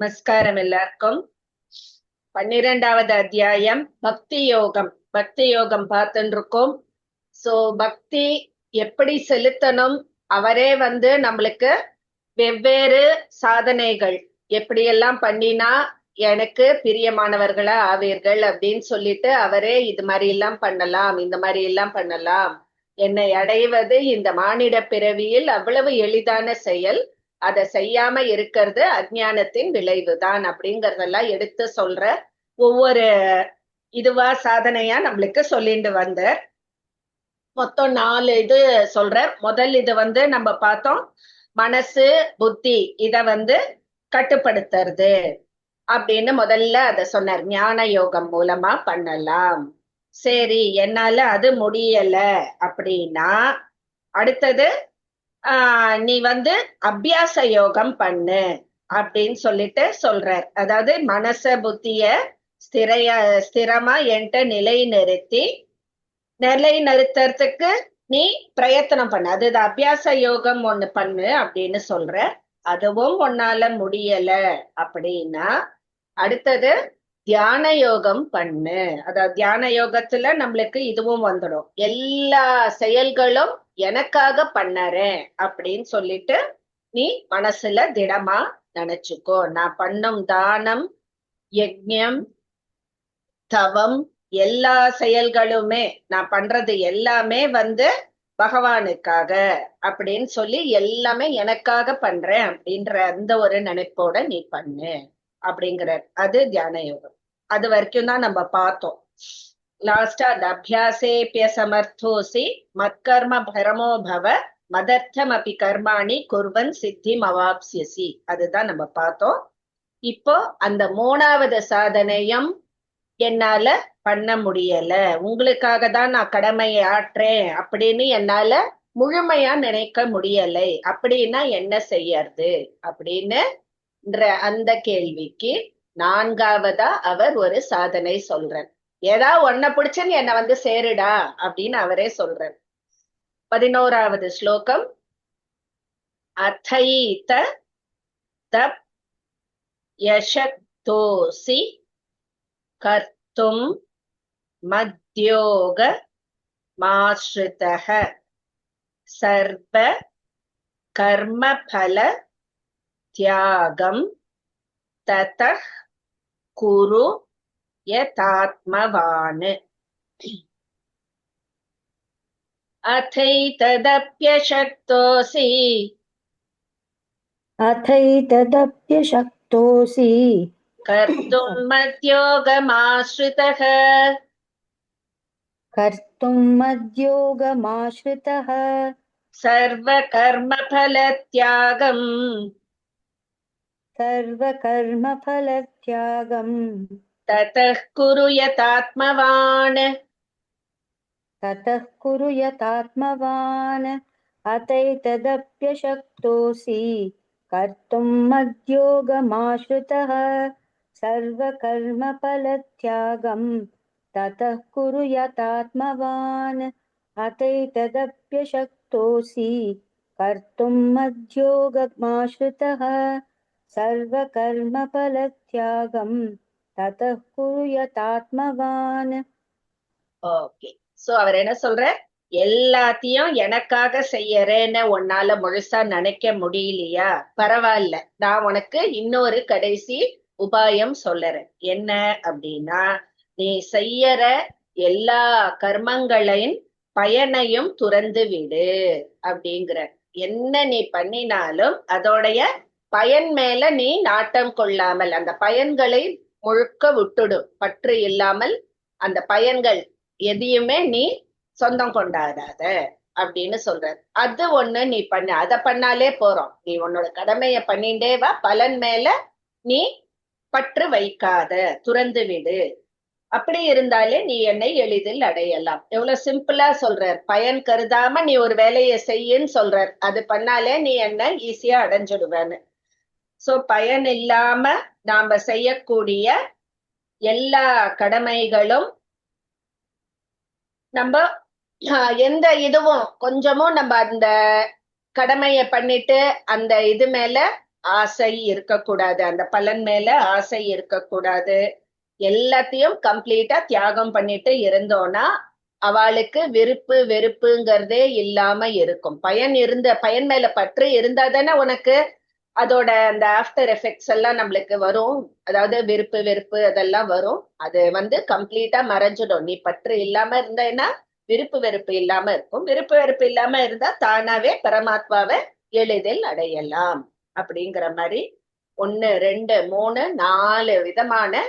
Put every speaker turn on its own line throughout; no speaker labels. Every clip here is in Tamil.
நமஸ்காரம் எல்லாருக்கும். 12வது அத்தியாயம் பக்தி யோகம். பக்தி யோகம் பார்த்துட்டு இருக்கோம். சோ பக்தி எப்படி செலுத்தணும், அவரே நம்மளுக்கு வெவ்வேறு சாதனைகள் எப்படியெல்லாம் பண்ணினா எனக்கு பிரியமானவர்களா ஆவீர்கள் அப்படின்னு சொல்லிட்டு அவரே இது மாதிரி எல்லாம் பண்ணலாம், இந்த மாதிரி எல்லாம் பண்ணலாம். என்னை அடைவது இந்த மானிட பிறவியில் அவ்வளவு எளிதான செயல், அதை செய்யாம இருக்கிறது அஜ்ஞானத்தின் விளைவுதான் அப்படிங்கறதெல்லாம் எடுத்து சொல்ற ஒவ்வொரு இதுவா சாதனையா நம்மளுக்கு சொல்லிட்டு வந்த மொத்தம் 4 இது சொல்ற. முதல் இது நம்ம பார்த்தோம், மனசு புத்தி இத கட்டுப்படுத்துறது அப்படின்னு முதல்ல அத சொன்னார். ஞான யோகம் மூலமா பண்ணலாம். சரி, என்னால அது முடியல அப்படின்னா அடுத்தது நீ அபியாச யோகம் பண்ணு அப்படின்னு சொல்லிட்டு சொல்றார். அதாவது மனச புத்திய ஸ்திரமா என்கிட்ட நிலை நிறுத்தறதுக்கு நீ பிரயத்தனம் பண்ணு, அது அபியாச யோகம் ஒண்ணு பண்ணு அப்படின்னு சொல்ற. அதுவும் உன்னால முடியல அப்படின்னா அடுத்தது தியான யோகம் பண்ணு. அதாவது தியான யோகத்துல நம்மளுக்கு இதுவும் வந்துடும், எல்லா செயல்களும் எனக்காக பண்ணறேன் அப்படின்னு சொல்லிட்டு நீ மனசுல திடமா நினைச்சுக்கோ. நான் பண்ணும் தானம், யஜ்ஞம், தவம் எல்லா செயல்களுமே, நான் பண்றது எல்லாமே பகவானுக்காக அப்படின்னு சொல்லி எல்லாமே எனக்காக பண்றேன் அப்படின்ற அந்த ஒரு நினைப்போட நீ பண்ணு அப்படிங்கிறார். அது தியான யோகம். அது வரைக்கும் தான் நம்ம பார்த்தோம். லாஸ்டா அந்த அபியாசேபிய சமர்த்தோசி மத்கர்ம பரமோ பவ மதர்த்தம் அபி கர்மாணி குர்வன் சித்திம் அவாப்சியசி, அதுதான் நம்ம பார்த்தோம். இப்போ அந்த 3வது சாதனையும் என்னால பண்ண முடியல, உங்களுக்காக தான் நான் கடமையை ஆற்றேன் அப்படின்னு என்னால முழுமையா நினைக்க முடியலை அப்படின்னா என்ன செய்யறது அப்படின்னு அந்த கேள்விக்கு 4வதா அவர் ஒரு சாதனை சொல்றார். ஏதாவது ஒன்ன பிடிச்சுன்னு என்ன சேருடா அப்படின்னு அவரே சொல்றார். 11வது ஸ்லோகம். அதைத தப் யசக்தோசி கர்த்தும் மத்யோக மாஸ்ருதஹ சர்வ கர்மபல தியாகம் ததஹ் குரு யதாத்மவான். அதைததப்யசக்தோசி
अथैतदप्यशक्तोऽसि
कर्तुं मद्योगमाश्रितः
मद्योगमाश्रितः सर्वकर्मफलत्यागम्
ततः कुरु यतात्मवान्.
अथैतदप्यशक्तोऽसि कर्तुं मद्योगमाश्रितः सर्वकर्मफलत्यागम् ततः कुरु यतात्मवान्. अथैतदप्यशक्तोऽसि कर्तुं मद्योगमाश्रितः सर्वकर्मफलत्यागम् ततः कुरु यतात्मवान्.
ஓகே. சோ அவர் என்ன சொல்ற, எல்லாத்தையும் எனக்காக செய்யறேன்னு உன்னால முழுசா நினைக்க முடியலையா, பரவாயில்ல, நான் உனக்கு இன்னொரு கடைசி உபாயம் சொல்லறேன். என்ன அப்படின்னா, நீ செய்யற எல்லா கர்மங்களையும் பயனையும் துறந்து விடு அப்படிங்கிற. என்ன நீ பண்ணினாலும் அதோடைய பயன் மேல நீ நாட்டம் கொள்ளாமல் அந்த பயன்களை முழுக்க விட்டுடும், பற்று இல்லாமல் அந்த பயன்கள் எதையுமே நீ சொந்தம் கொண்டாடாத அப்படின்னு சொல்றாரு. அது ஒண்ணு நீ பண்ண, அதை பண்ணாலே போறோம். நீ உன்னோட கடமைய பண்ணிண்டே வா, பலன் மேல நீ பற்று வைக்காத, துறந்து விடு. அப்படி இருந்தாலே நீ என்னை எளிதில் அடையலாம். எவ்வளவு சிம்பிளா சொல்றார். பயன் கருதாம நீ ஒரு வேலையை செய்யுன்னு சொல்றார். அது பண்ணாலே நீ என்ன ஈஸியா அடைஞ்சிடுவேன்னு. சோ பயன் இல்லாம நாம செய்யக்கூடிய எல்லா கடமைகளும் நம்ம எந்த இதுவும் கொஞ்சமும் நம்ம அந்த கடமைய பண்ணிட்டு அந்த இது மேல ஆசை இருக்கக்கூடாது, அந்த பலன் மேல ஆசை இருக்கக்கூடாது, எல்லாத்தையும் கம்ப்ளீட்டா தியாகம் பண்ணிட்டு இருந்தோம்னா அவளுக்கு விருப்பு வெறுப்புங்கிறதே இல்லாம இருக்கும். பயன் மேல பற்று இருந்தா தானே உனக்கு அதோட அந்த ஆஃப்டர் எஃபெக்ட்ஸ் எல்லாம் நம்மளுக்கு வரும். அதாவது விருப்பு வெறுப்பு அதெல்லாம் வரும். அது கம்ப்ளீட்டா மறைஞ்சிடும். நீ பற்று இல்லாம இருந்தேன்னா விருப்பு வெறுப்பு இல்லாம இருக்கும். விருப்பு வெறுப்பு இல்லாம இருந்தா தானாவே பரமாத்மாவை எளிதில் அடையலாம். அப்படிங்கிற மாதிரி 1, 2, 3, 4 விதமான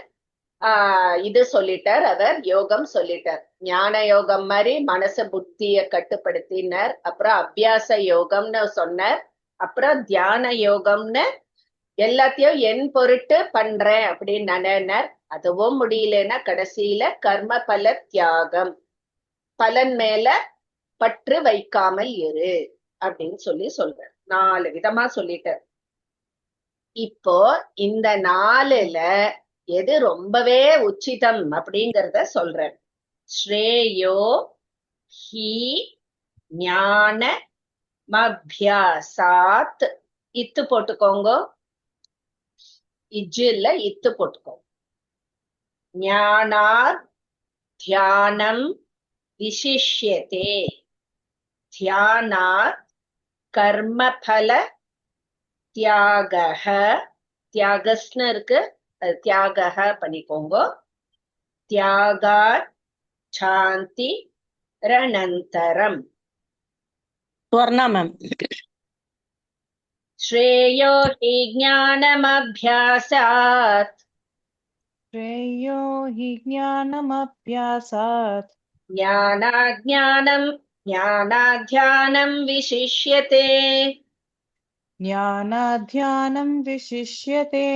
இது சொல்லிட்டார் அவர். யோகம் சொல்லிட்டார். ஞான யோகம் மாதிரி மனச புத்திய கட்டுப்படுத்தினார். அப்புறம் அபியாச யோகம்னு சொன்னார். அப்புறம் தியான யோகம்னு எல்லாத்தையும் என் பொருட்டு பண்றேன் அப்படின்னு நினைனார். அதுவும் முடியலன்னா கடைசியில கர்ம பல தியாகம், பலன் மேல பற்று வைக்காமல் இரு அப்படின்னு சொல்றார். 4 விதமா சொல்லிட்டார். இப்போ இந்த 4ல எது ரொம்பவே உச்சிதம் அப்படிங்கறத சொல்றேன். ஸ்ரேயோ ஹி ஞான மப்யாசாத். இத்து போட்டுக்கோங்க, இஜ்ஜில்ல இத்து போட்டுக்கோங்க. ஞானாத் தியானம் விசிஷ்யதே. தியானாத் கர்மபல தியாகஹ. தியாகஸ்னு இருக்கு, அது தியாகஹ பண்ணிக்கோங்க. தியாகாத் சாந்தி ரணந்தரம்.
स्वर्णा मैम।
श्रेयो हि ज्ञानमभ्यासात्.
श्रेयो हि ज्ञानमभ्यासात्
ज्ञानाध्यानं विशिष्यते.
ज्ञानाध्यानं विशिष्यते।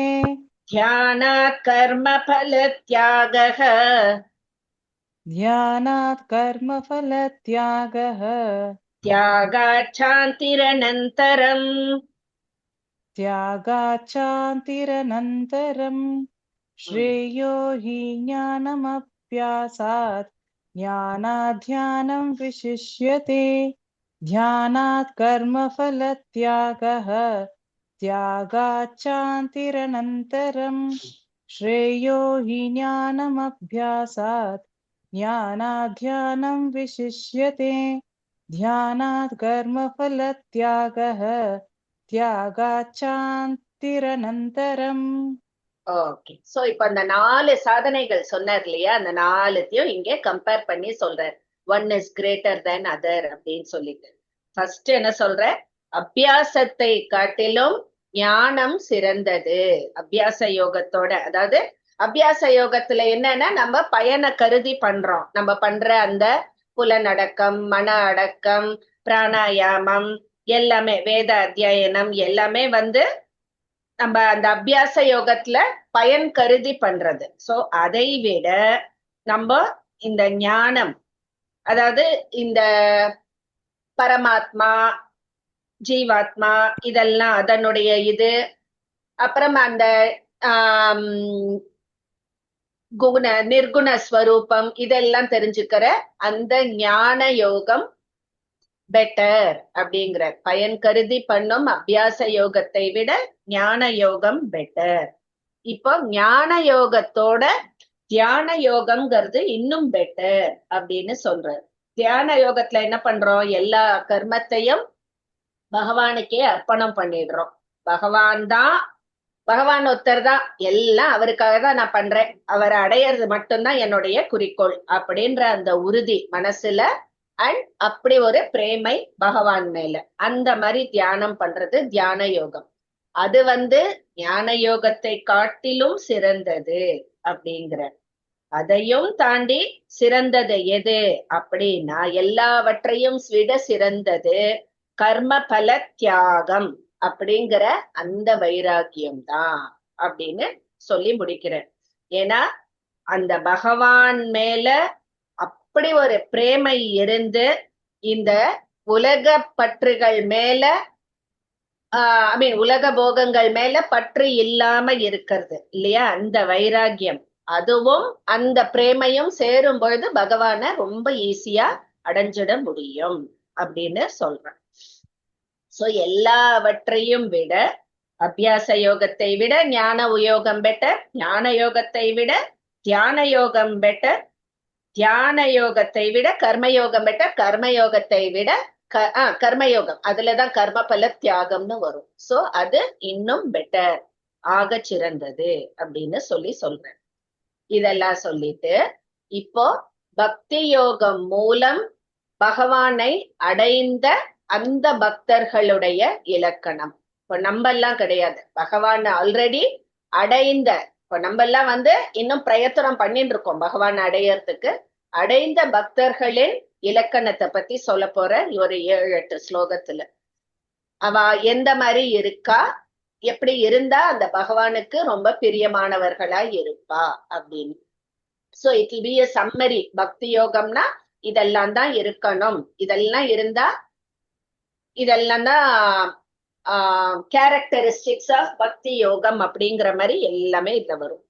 ध्यानात् कर्मफलत्यागः.
ध्यानात् कर्मफलत्यागः।
त्यागात् शान्तिरनन्तरम्.
त्यागात् शान्तिरनन्तरम्। श्रेयो हि ज्ञानमभ्यासात् ज्ञानाध्यानं विशिष्यते। ध्यानात् कर्मफलत्यागः। त्यागात् शान्तिरनन्तरम्। श्रेयो हि ज्ञानमभ्यासात् ज्ञानाध्यानं विशिष्यते। ध्यानात् कर्मफलत्यागः। त्यागात् शान्तिरनन्तरम्।
ஓகே. சோ இப்ப அந்த 4 சாதனைகள் சொன்னார் இல்லையா, அந்த 4த்தையும் இங்க கம்பேர் பண்ணி சொல்றார். One is greater than other அப்படின்னு சொல்லிட்டு. ஃபர்ஸ்ட் என்ன சொல்ற, அபியாசத்தை காட்டிலும் ஞானம் சிறந்தது. அபியாச யோகத்தோட, அதாவது அபியாச யோகத்துல என்னன்னா நம்ம பயனை கருதி பண்றோம். நம்ம பண்ற அந்த புலனடக்கம், மன அடக்கம், பிராணாயாமம் எல்லாமே, வேத அத்தியாயனம் எல்லாமே நம்ம அந்த அபியாச யோகத்துல பயன் கருதி பண்றது. சோ அதை விட நம்ம இந்த ஞானம், அதாவது இந்த பரமாத்மா ஜீவாத்மா இதெல்லாம் அதனுடைய இது, அப்புறம் அந்த நிர்குண ஸ்வரூபம் இதெல்லாம் தெரிஞ்சுக்கிற அந்த ஞான யோகம் பெட்டர் அப்படிங்கிற. பயன் கருதி பண்ணும் அபியாச யோகத்தை விட ஞான யோகம் பெட்டர். இப்போ ஞான யோகத்தோட தியான யோகம்ங்கிறது இன்னும் பெட்டர் அப்படின்னு சொல்றாரு. தியான யோகத்துல என்ன பண்றோம், எல்லா கர்மத்தையும் பகவானுக்கே அர்ப்பணம் பண்ணிடுறோம். பகவான் ஒருத்தர் தான், எல்லாம் அவருக்காக தான் நான் பண்றேன், அவரை அடையிறது மட்டும்தான் என்னுடைய குறிக்கோள் அப்படின்ற அந்த உறுதி மனசுல, அண்ட் அப்படி ஒரு பிரேமை பகவான் மேல, அந்த மாதிரி தியானம் பண்றது தியான யோகம். அது ஞான யோகத்தை காட்டிலும் சிறந்தது அப்படிங்கிற. அதையும் தாண்டி சிறந்தது எது அப்படின்னா, எல்லாவற்றையும் விட சிறந்தது கர்ம பல தியாகம் அப்படிங்கிற அந்த வைராக்கியம் தான் அப்படின்னு சொல்லி முடிக்கிறேன். ஏன்னா அந்த பகவான் மேல அப்படி ஒரு பிரேமை இருந்து இந்த உலக பற்றுகள் மேல உலக போகங்கள் மேல பற்று இல்லாம இருக்கிறது இல்லையா, அந்த வைராக்கியம், அதுவும் அந்த பிரேமையும் சேரும் பொழுது பகவான ரொம்ப ஈஸியா அடைஞ்சிட முடியும் அப்படின்னு சொல்றேன். சோ எல்லாவற்றையும் விட அபியாச யோகத்தை விட ஞான யோகம் பெட்டர், ஞான யோகத்தை விட தியான யோகம் பெட்டர், தியான யோகத்தை விட கர்மயோகம் பெட்டர், கர்மயோகத்தை விட கர்மயோகம், அதுலதான் கர்ம பல தியாகம்னு வரும். சோ அது இன்னும் பெட்டர், ஆக சிறந்தது அப்படின்னு சொல்றேன். இதெல்லாம் சொல்லிட்டு இப்போ பக்தி யோகம் மூலம் பகவானை அடைந்த அந்த பக்தர்களுடைய இலக்கணம். இப்ப நம்ம எல்லாம் கிடையாது, பகவான் ஆல்ரெடி அடைந்த, இப்ப நம்ம எல்லாம் இன்னும் பிரயத்தனம் பண்ணிட்டு இருக்கோம் பகவான் அடையறதுக்கு. அடைந்த பக்தர்களின் இலக்கணத்தை பத்தி சொல்ல போற ஒரு 7-8 ஸ்லோகத்துல. அவ எந்த மாதிரி இருக்கா, எப்படி இருந்தா அந்த பகவானுக்கு ரொம்ப பிரியமானவர்களா இருப்பா அப்படின்னு. So it will be a summary. பக்தி யோகம்னா இதெல்லாம் தான் இருக்கணும், இதெல்லாம் இருந்தா இதெல்லாம் தான் கேரக்டரிஸ்டிக்ஸ் ஆஃப் பக்தி யோகம் அப்படிங்கிற மாதிரி எல்லாமே இதுல வரும்.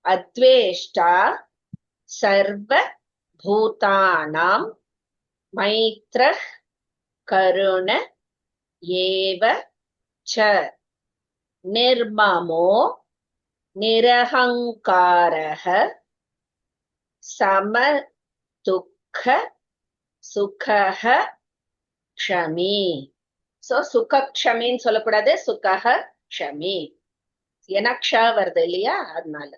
அத்வேஷ்டா சர்வ பூதானாம் மைத்ரஹ் கருண ஏவ ச நிர்மமோ நிரஹங்காரஹ சம துக்க சுகஹ க்ஷமி. சோ சுகக்ஷமின்னு சொல்லக்கூடாது, சுகஹ க்ஷமி. ஏன்னா க்ஷ வருது இல்லையா, அதனால.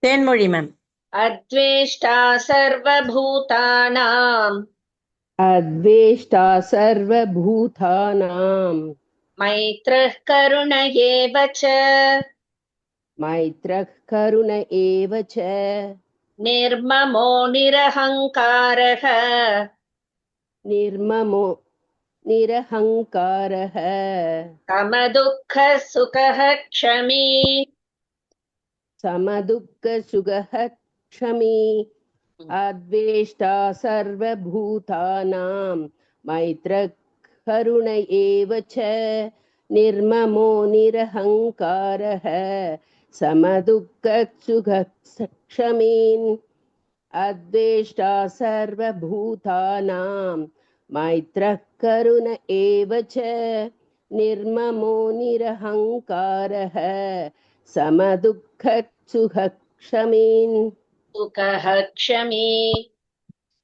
தேன்மொழி மேம்.
அத்வேஷ்டா சர்வபூதானாம்
अद्वेष्टा सर्वभूतानां
மைத்ரஹ் கருண ஏவ ச
मैत्रः करुण एव च
நிர்மமோ நிரஹங்காரஹ
निर्ममो निरहङ्कारः
சமதுக்க சுகஹ க்ஷமி.
समदुःखसुखः क्षमी अद्वेष्टा सर्वभूतानां मैत्रः करुण एव च निर्ममो निरहङ्कारः समदुःखसुखः क्षमीन् अद्वेष्टा सर्वभूतानां मैत्रः करुण एव च निर्ममो निरहङ्कारः समदुःखसुखः क्षमीन्
சுகஹ க்ஷமி.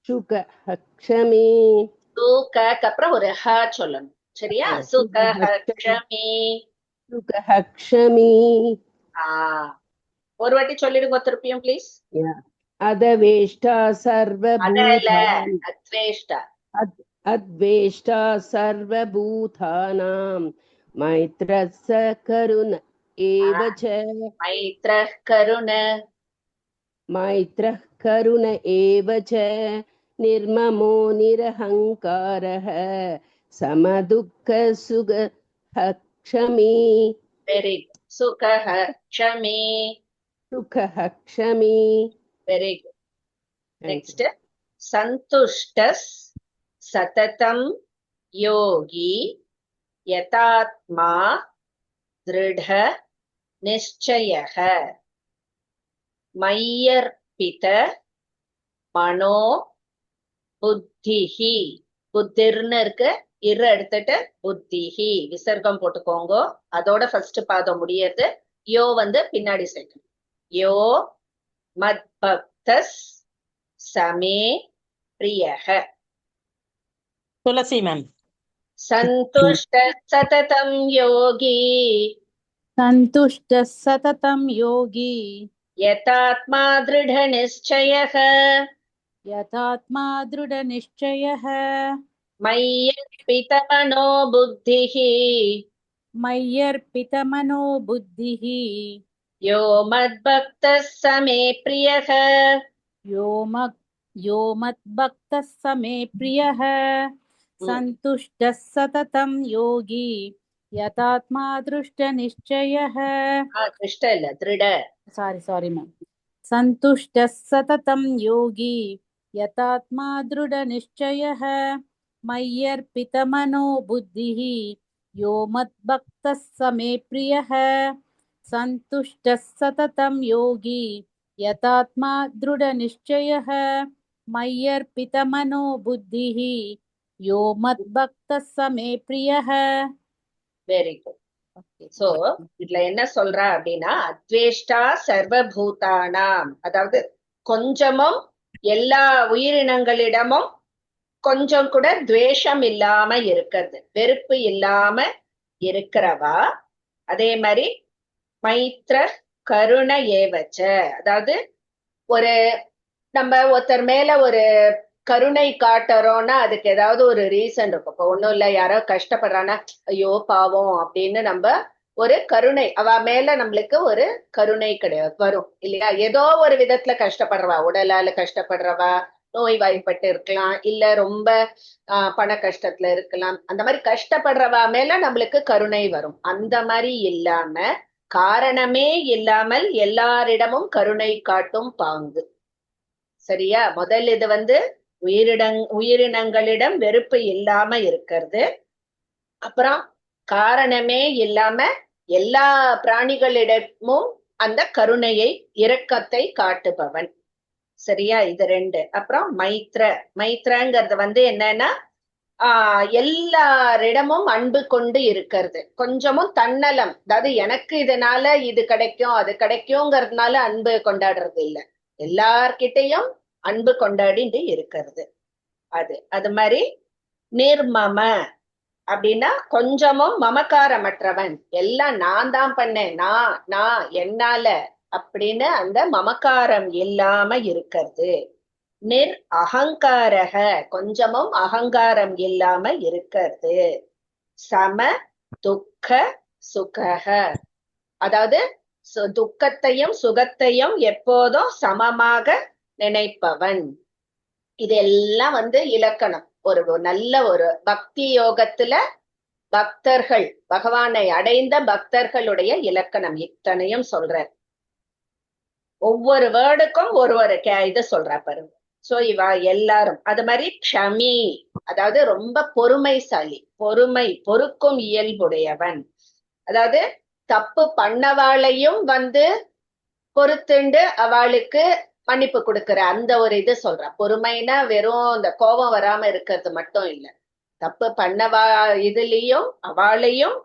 सुखः क्षमीन्
சுகக்கு அப்புறம் ஒரு ஹ சொல்லணும், சரியா? சுகஹ க்ஷமி.
सुखः क्षमी
ஒரு வாட்டி சொல்லிடுங்க திருப்பியும் ப்ளீஸ்.
अद्वेष्टा
அதல
सर्वभूतानां
அத்வேஷ்டா.
अद्वेष्टा सर्वभूतानां मैत्रस्य करुण एव च
மைத்ரஹ் கருண
मैत्रः करुण एव च निर्ममो निरहङ्कारः समदुःखसुखः क्षमी
வெரி குட். சுகஹ க்ஷமி.
सुखः क्षमी
வெரி குட். நெக்ஸ்ட் சந்துஷ்டஸ் சததம் யோகி யதாத்மா திருட நிச்சயः மையர்பித மனோ புத்திஹி. புத்திர்னு இருக்கு, இரு எடுத்துட்டு புத்திஹி விசர்க்கம் போட்டுக்கோங்க. அதோட ஃபர்ஸ்ட் பாதம் முடியறது. யோ பின்னாடி சேர்க்கணும். யோ மத்பக்தஸ் சமே பிரியஹ.
துளசி மேம்.
சந்துஷ்ட சததம் யோகி
सन्तुष्टः सततं योगी
யதாத்மா திருட நிச்சயः
यथात्मा दृढनिश्चयः
மய்யர்பித மனோ புத்திஹி.
मय्यर्पितमनो बुद्धिः
யோ மத்பக்தஸ் சமே பிரியஹ.
यो मद्भक्तः स मे प्रियः सन्तुष्टः सततं योगी यथात्मा दृष्टनिश्चयः
திருஷ்ட இல்ல, திருட.
sorry ma'am सन्तुष्टः सततं योगी यथात्मा दृढनिश्चयः मय्यर्पितमनो बुद्धिः यो मद्भक्तः स मे प्रियः सन्तुष्टः सततं योगी यथात्मा दृढनिश्चयः मय्यर्पितमनो बुद्धिः यो मद्भक्तः स मे प्रियः.
Very good. சோ இதுல என்ன சொல்றா அப்படின்னா அத்வேஷ்டா சர்வபூதானாம், அதாவது கொஞ்சமும் எல்லா உயிரினங்களிடமும் கொஞ்சம் கூட துவேஷம் இல்லாம இருக்கிறது, வெறுப்பு இல்லாம இருக்கிறவா. அதே மாதிரி மைத்ர கருண ஏவச்ச, அதாவது ஒரு நம்ம ஒருத்தர் மேல ஒரு கருணை காட்டுறோம்னா அதுக்கு ஏதாவது ஒரு ரீசன் இருக்கும். இப்போ ஒண்ணும் இல்ல, யாரோ கஷ்டப்படுறானா ஐயோ பாவம் அப்படின்னு நம்ம ஒரு கருணை, அவ மேல நம்மளுக்கு ஒரு கருணை கிடையாது வரும் இல்லையா. ஏதோ ஒரு விதத்துல கஷ்டப்படுறவா, உடலால கஷ்டப்படுறவா, நோய் வாய்ப்பட்டு இருக்கலாம், இல்ல ரொம்ப பண கஷ்டத்துல இருக்கலாம், அந்த மாதிரி கஷ்டப்படுறவா மேல நம்மளுக்கு கருணை வரும். அந்த மாதிரி இல்லாம காரணமே இல்லாமல் எல்லாரிடமும் கருணை காட்டும் பாங்கு. சரியா? முதல் இது உயிரினங்களிடம் வெறுப்பு இல்லாம இருக்கிறது. அப்புறம் காரணமே இல்லாம எல்லா பிராணிகளிடமும் அந்த கருணையை, இரக்கத்தை காட்டுபவன். சரியா? இது ரெண்டு. அப்புறம் மைத்ரங்கிறது என்னன்னா எல்லாரிடமும் அன்பு கொண்டு இருக்கிறது. கொஞ்சமும் தன்னலம், அதாவது எனக்கு இதனால இது கிடைக்கும் அது கிடைக்குங்கிறதுனால அன்பு கொண்டாடுறது இல்ல, எல்லார்கிட்டையும் அன்பு கொண்டாடிட்டு இருக்கிறது. அது மாதிரி நிர்மம அப்படின்னா கொஞ்சமும் மமக்காரமற்றவன், எல்லாம் நான் தான் பண்ணேன், நான் என்னால அப்படின்னு அந்த மமக்காரம் இல்லாம இருக்கிறது. நிர் அகங்காரக, கொஞ்சமும் அகங்காரம் இல்லாம இருக்கிறது. சம துக்க சுகக, அதாவது துக்கத்தையும் சுகத்தையும் எப்போதும் சமமாக நினைப்பவன். இதெல்லாம் இலக்கணம். ஒரு நல்ல ஒரு பக்தி யோகத்துல பக்தர்கள், பகவானை அடைந்த பக்தர்களுடைய இலக்கணம் இத்தனையும் சொல்றார். ஒவ்வொரு வேர்டுக்கும் ஒரு இது சொல்ற பாருங்க. சோ இவ எல்லாரும் அது மாதிரி க்ஷமி, அதாவது ரொம்ப பொறுமைசாலி, பொறுக்கும் இயல்புடையவன். அதாவது தப்பு பண்ணவாளையும் பொறுத்துண்டு அவளுக்கு மன்னிப்பு கொடுக்கிற அந்த ஒரு இது சொல்ற. பொறுமைனா வெறும் இந்த கோபம் வராம இருக்கிறது மட்டும் இல்ல, தப்பு பண்ணவா இதுலயும் அவளையும்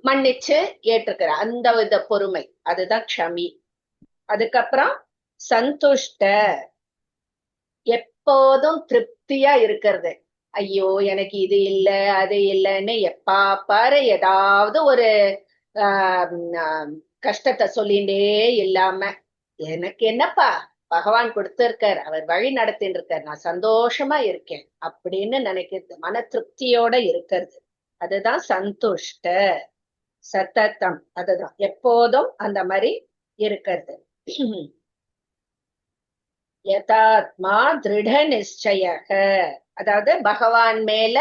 மன்னிச்சு ஏற்றுக்கிற அந்த வித பொறுமை, அதுதான் க்ஷமி. அதுக்கப்புறம் சந்துஷ்ட, எப்போதும் திருப்தியா இருக்கிறது. ஐயோ எனக்கு இது இல்ல அது இல்லைன்னு எப்பா பாரு ஏதாவது ஒரு கஷ்டத்தை சொல்லிண்டே இல்லாம, எனக்கு என்னப்பா பகவான் கொடுத்திருக்கார், அவர் வழி நடத்தின்னு இருக்கார், நான் சந்தோஷமா இருக்கேன் அப்படின்னு நினைக்கிறது, மன திருப்தியோட இருக்கிறது, அதுதான் சந்துஷ்ட. சத்தத்தம், அதுதான் எப்போதும் அந்த மாதிரி இருக்கிறது. யதாத்மா திருட நிச்சயக, அதாவது பகவான் மேல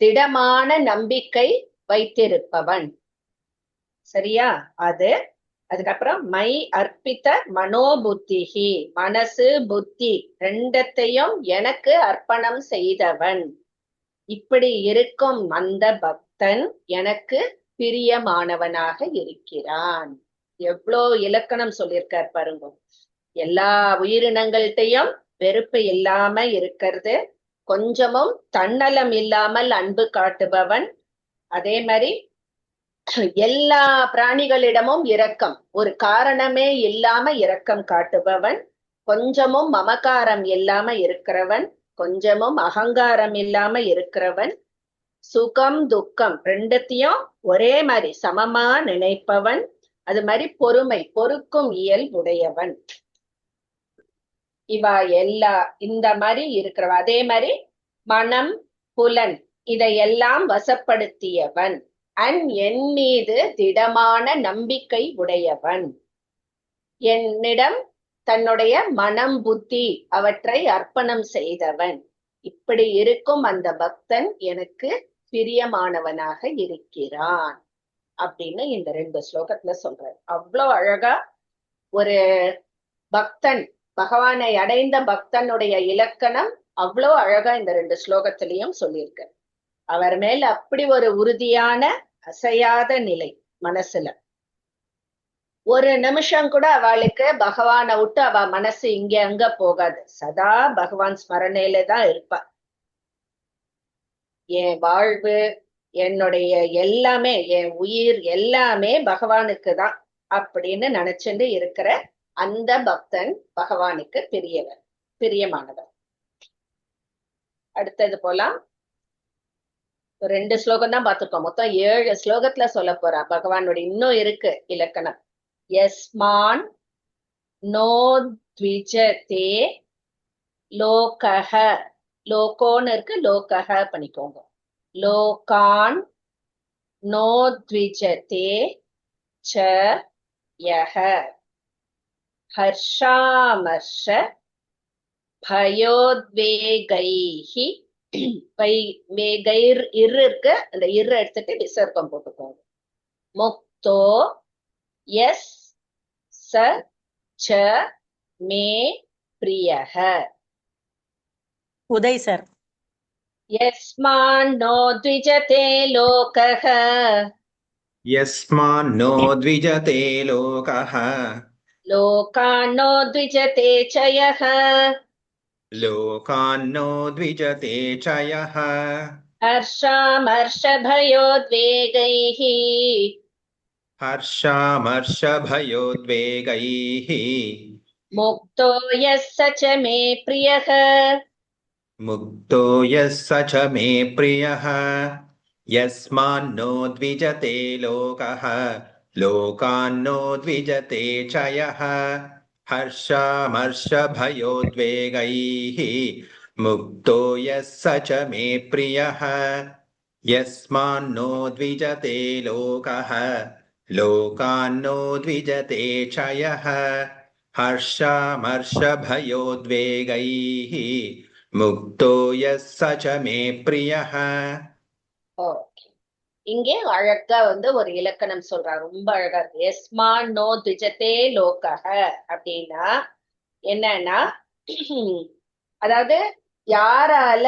திடமான நம்பிக்கை வைத்திருப்பவன். சரியா? அதுக்கப்புறம் மை அர்ப்பித்த மனோபுத்திகி, மனசு புத்தி ரெண்டத்தையும் எனக்கு அர்ப்பணம் செய்தவன். இப்படி இருக்கும் அந்த பக்தன் எனக்கு பிரியமானவனாக இருக்கிறான். எவ்வளோ இலக்கணம் சொல்லியிருக்கார் பாருங்க. எல்லா உயிரினங்கள்கிட்டையும் வெறுப்பு இல்லாம இருக்கிறது, கொஞ்சமும் தன்னலம் இல்லாமல் அன்பு காட்டுபவன். அதே மாதிரி எல்லா பிராணிகளிடமும் இரக்கம், ஒரு காரணமே இல்லாம இரக்கம் காட்டுபவன். கொஞ்சமும் மமகாரம் இல்லாம இருக்கிறவன், கொஞ்சமும் அகங்காரம் இல்லாம இருக்கிறவன். சுகம் துக்கம் ரெண்டத்தையும் ஒரே மாதிரி சமமா நினைப்பவன். அது மாதிரி பொறுக்கும் இயல்புடையவன். இவ இந்த மாதிரி இருக்கிறவ. அதே மாதிரி மனம் புலன் இதையெல்லாம் வசப்படுத்தியவன். என் மீது திடமான நம்பிக்கை உடையவன். என்னிடம் தன்னுடைய மனம் புத்தி அவற்றை அர்ப்பணம் செய்தவன். இப்படி இருக்கும் அந்த பக்தன் எனக்கு பிரியமானவனாக இருக்கிறான் அப்படின்னு இந்த 2 ஸ்லோகத்துல சொல்றாரு. அவ்வளோ அழகா ஒரு பக்தன், பகவானை அடைந்த பக்தனுடைய இலக்கணம் அவ்வளோ அழகா இந்த 2 ஸ்லோகத்திலையும் சொல்லியிருக்க. அவர் மேல அப்படி ஒரு உறுதியான அசையாத நிலை மனசுல. ஒரு நிமிஷம் கூட அவளுக்கு பகவானை விட்டு அவ மனசு இங்க அங்க போகாது, சதா பகவான் ஸ்மரணையில தான் இருப்பா. என் வாழ்வு, என்னுடைய எல்லாமே, என் உயிர் எல்லாமே பகவானுக்கு தான் அப்படின்னு நினைச்சுட்டு இருக்கிற அந்த பக்தன் பகவானுக்கு பிரியமானவர். அடுத்தது போலாம். 2 ஸ்லோகம் தான் பார்த்திருக்கோம். மொத்தம் 7 ஸ்லோகத்துல சொல்ல போறா பகவானுடைய. இன்னும் இருக்கு இலக்கணம். யஸ்மான் நோ த்விஜதே லோகஹ, லோகோன்னு இருக்கு, லோகஹ பண்ணிக்கோங்க. லோகான் நோ த்விஜதே ச யஹ ஹர்ஷாமர்ஷ பயோத்வேகைஹி, வேகைர் இரு இருக்கு, அந்த இரு எடுத்துட்டு விசர்க்கம் போட்டுக்கோங்க. முக்தோ எஸ் ச ச மே பிரியஹ.
உதய் சார்.
யஸ்மான் நோ த்விஜதே லோகஹ
यस्मान्नो द्विजते लोकः
லோகான்னோ த்விஜதே சயஹ
लोकान्नो द्विजते च यः
ஹர்ஷாமர்ஷ பயோத்வேகைஹ
हर्षामर्षभयोद्वेगैः
முக்தோ யஸ் ச ச மே பிரியஹ.
मुक्तो यः स च मे प्रियः. यस्मान्नो द्विजते लोकः लोकान्नो द्विजते च यः हर्षामर्षभयोद्वेगैः मुक्तो यः स च मे प्रियः. यस्मान्नो द्विजते लोकः लोकान्नो द्विजते च यः हर्षामर्षभयोद्वेगैः मुक्तो यः स च मे प्रियः.
ஓகே, இங்கே அழகா ஒரு இலக்கணம் சொல்றார். ரொம்ப அழகா இருக்கு. யஸ்மான் நோ த்விஜதே லோகஹ அப்படின்னா என்னன்னா, அதாவது யாரால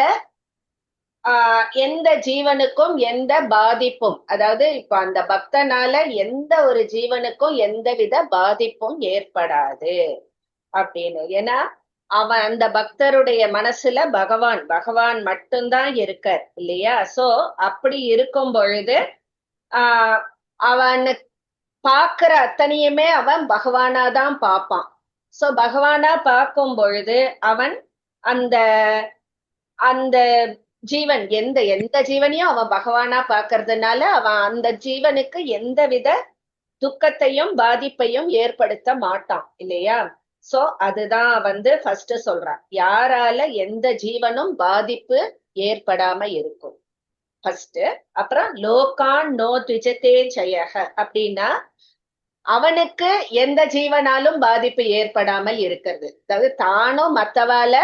எந்த ஜீவனுக்கும் எந்த பாதிப்பும், அதாவது இப்ப அந்த பக்தனால எந்த ஒரு ஜீவனுக்கும் எந்தவித பாதிப்பும் ஏற்படாது அப்படின்னு. ஏன்னா அவன் அந்த பக்தருடைய மனசுல பகவான் மட்டும்தான் இருக்கார் இல்லையா? சோ அப்படி இருக்கும் பொழுது அவனு பாக்குற அத்தனையுமே அவன் பகவானாதான் பார்ப்பான். சோ பகவானா பார்க்கும் பொழுது அவன் அந்த அந்த ஜீவன் எந்த ஜீவனையும் அவன் பகவானா பார்க்கறதுனால அவன் அந்த ஜீவனுக்கு எந்தவித துக்கத்தையும் பாதிப்பையும் ஏற்படுத்த மாட்டான் இல்லையா? சோ அதுதான் ஃபர்ஸ்ட் சொல்றான், யாரால எந்த ஜீவனும் பாதிப்பு ஏற்படாம இருக்கும் ஃபர்ஸ்ட். அப்புறம் லோகான் நோ த்விஜதே சயஹ அப்படின்னா அவனுக்கு எந்த ஜீவனாலும் பாதிப்பு ஏற்படாமல் இருக்கிறது. அதாவது தானும் மத்தவால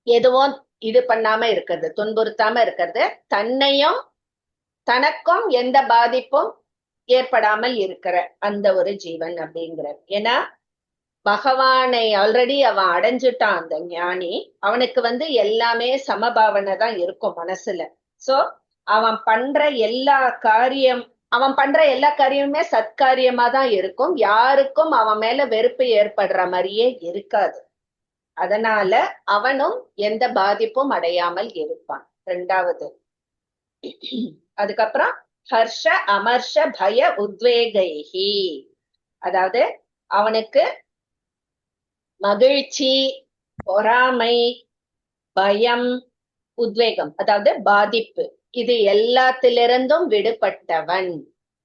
எதுவும் இது பண்ணாம இருக்கிறது, துன்புறுத்தாம இருக்கிறது, தன்னையும் தனக்கும் எந்த பாதிப்பும் ஏற்படாமல் இருக்கிற அந்த ஒரு ஜீவன் அப்படிங்கிறார். ஏன்னா பகவானை ஆல்ரெடி அவன் அடைஞ்சிட்டான் அந்த ஞானி. அவனுக்கு எல்லாமே சமபாவனை தான் இருக்கும் மனசுல. சோ அவன் பண்ற எல்லா காரியமுமே சத்காரியமா தான் இருக்கும். யாருக்கும் அவன் மேல வெறுப்பு ஏற்படுற மாதிரியே இருக்காது. அதனால அவனும் எந்த பாதிப்பும் அடையாமல் இருப்பான். 2வது, அதுக்கப்புறம் ஹர்ஷ அமர்ஷ பய உத்வேகைஹி, அதாவது அவனுக்கு மகிழ்ச்சி, பொறாமை, பயம், உத்வேகம், அதாவது பாதிப்பு, இது எல்லாத்திலிருந்தும் விடுபட்டவன்.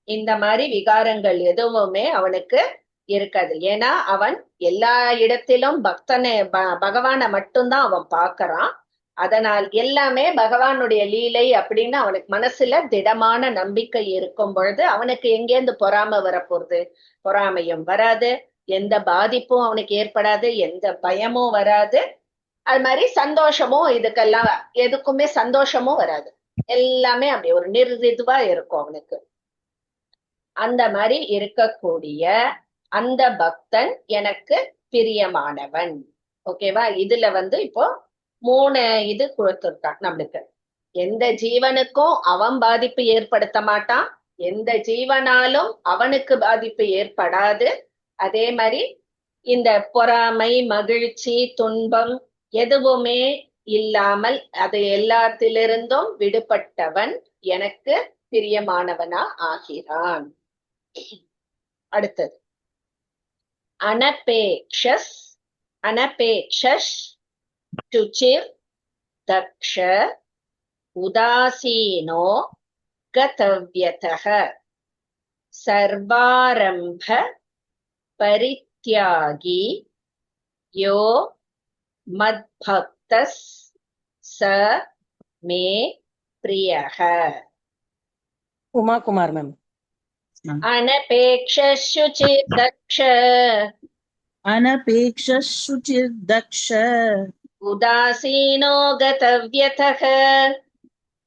இந்த மாதிரி விகாரங்கள் எதுவுமே அவனுக்கு இருக்காது. ஏன்னா அவன் எல்லா இடத்திலும் பகவானை மட்டும்தான் அவன் பார்க்கறான். அதனால் எல்லாமே பகவானுடைய லீலை அப்படின்னு அவனுக்கு மனசுல திடமான நம்பிக்கை இருக்கும் பொழுது அவனுக்கு எங்கேருந்து பொறாமை வரப்போறது? பொறாமையும் வராது, எந்த பாதிப்பும் அவனுக்கு ஏற்படாது, எந்த பயமும் வராது. அது மாதிரி சந்தோஷமும், இதுக்கெல்லாம் எதுக்குமே சந்தோஷமும் வராது. எல்லாமே அப்படி ஒரு நிர்விதுவா இருக்கும் அவனுக்கு. அந்த மாதிரி இருக்கக்கூடிய அந்த பக்தன் எனக்கு பிரியமானவன். ஓகேவா? இதுல இப்போ 3 இது கொடுத்திருக்கான் நம்மளுக்கு. எந்த ஜீவனுக்கும் அவன் பாதிப்பு ஏற்படுத்த மாட்டான், எந்த ஜீவனாலும் அவனுக்கு பாதிப்பு ஏற்படாது. அதே மாதிரி இந்த பொறாமை, மகிழ்ச்சி, துன்பம் எதுவுமே இல்லாமல் அது எல்லாத்திலிருந்தும் விடுபட்டவன் எனக்கு பிரியமானவனா ஆகிறான். அடுத்தது அனபேக்ஷஸ் அனபேக்ஷஸ் சுச்சிர் தக்ஷ உதாசீனோ கதவ்யதः சர்வாரம்ப பரித்யாகி யோ மத்பக்தஸ் ச மே பிரியः.
உமா குமார் மேம்.
அனபேக்ஷஸ் சுச்சிர் தக்ஷ
अनपेक्षः शुचिर्दक्ष
உதாசீனோ கதவ்யதः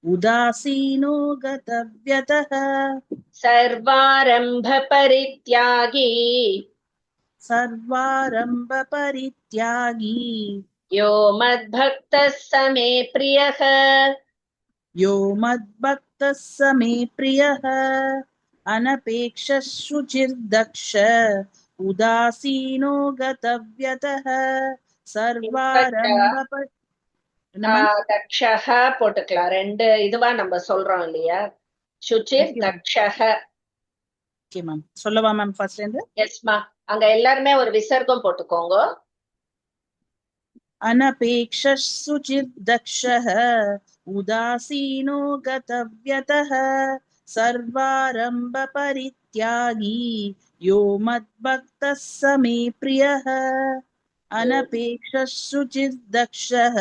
उदासीनो गतव्यतः
சர்வாரம்ப பரித்யாகி
सर्वारम्भपरित्यागी
யோ மத்பக்தः ச மே பிரியः.
यो मद्भक्तः स मे प्रियः. अनपेक्षः शुचिर्दक्ष उदासीनो गतव्यतः सर्वारम्भ
தக்ஷஹ போட்டுக்கலாம். ரெண்டு இதுவா நம்ம சொல்றோம் இல்லையா? சுச்சிர் தக்ஷஹ.
ஓகே மேம், சொல்லவா மேம் ஃபர்ஸ்ட்ல இருந்து?
எஸ்மா, அங்க எல்லாருமே ஒரு விசர்க்கம் போட்டுக்கோங்க.
अनपेक्षः शुचिर्दक्षः उदासीनो गतव्यतः सर्वारम्भपरित्यागी यो मद्भक्तः स मे प्रियः. अनपेक्षः शुचिर्दक्षः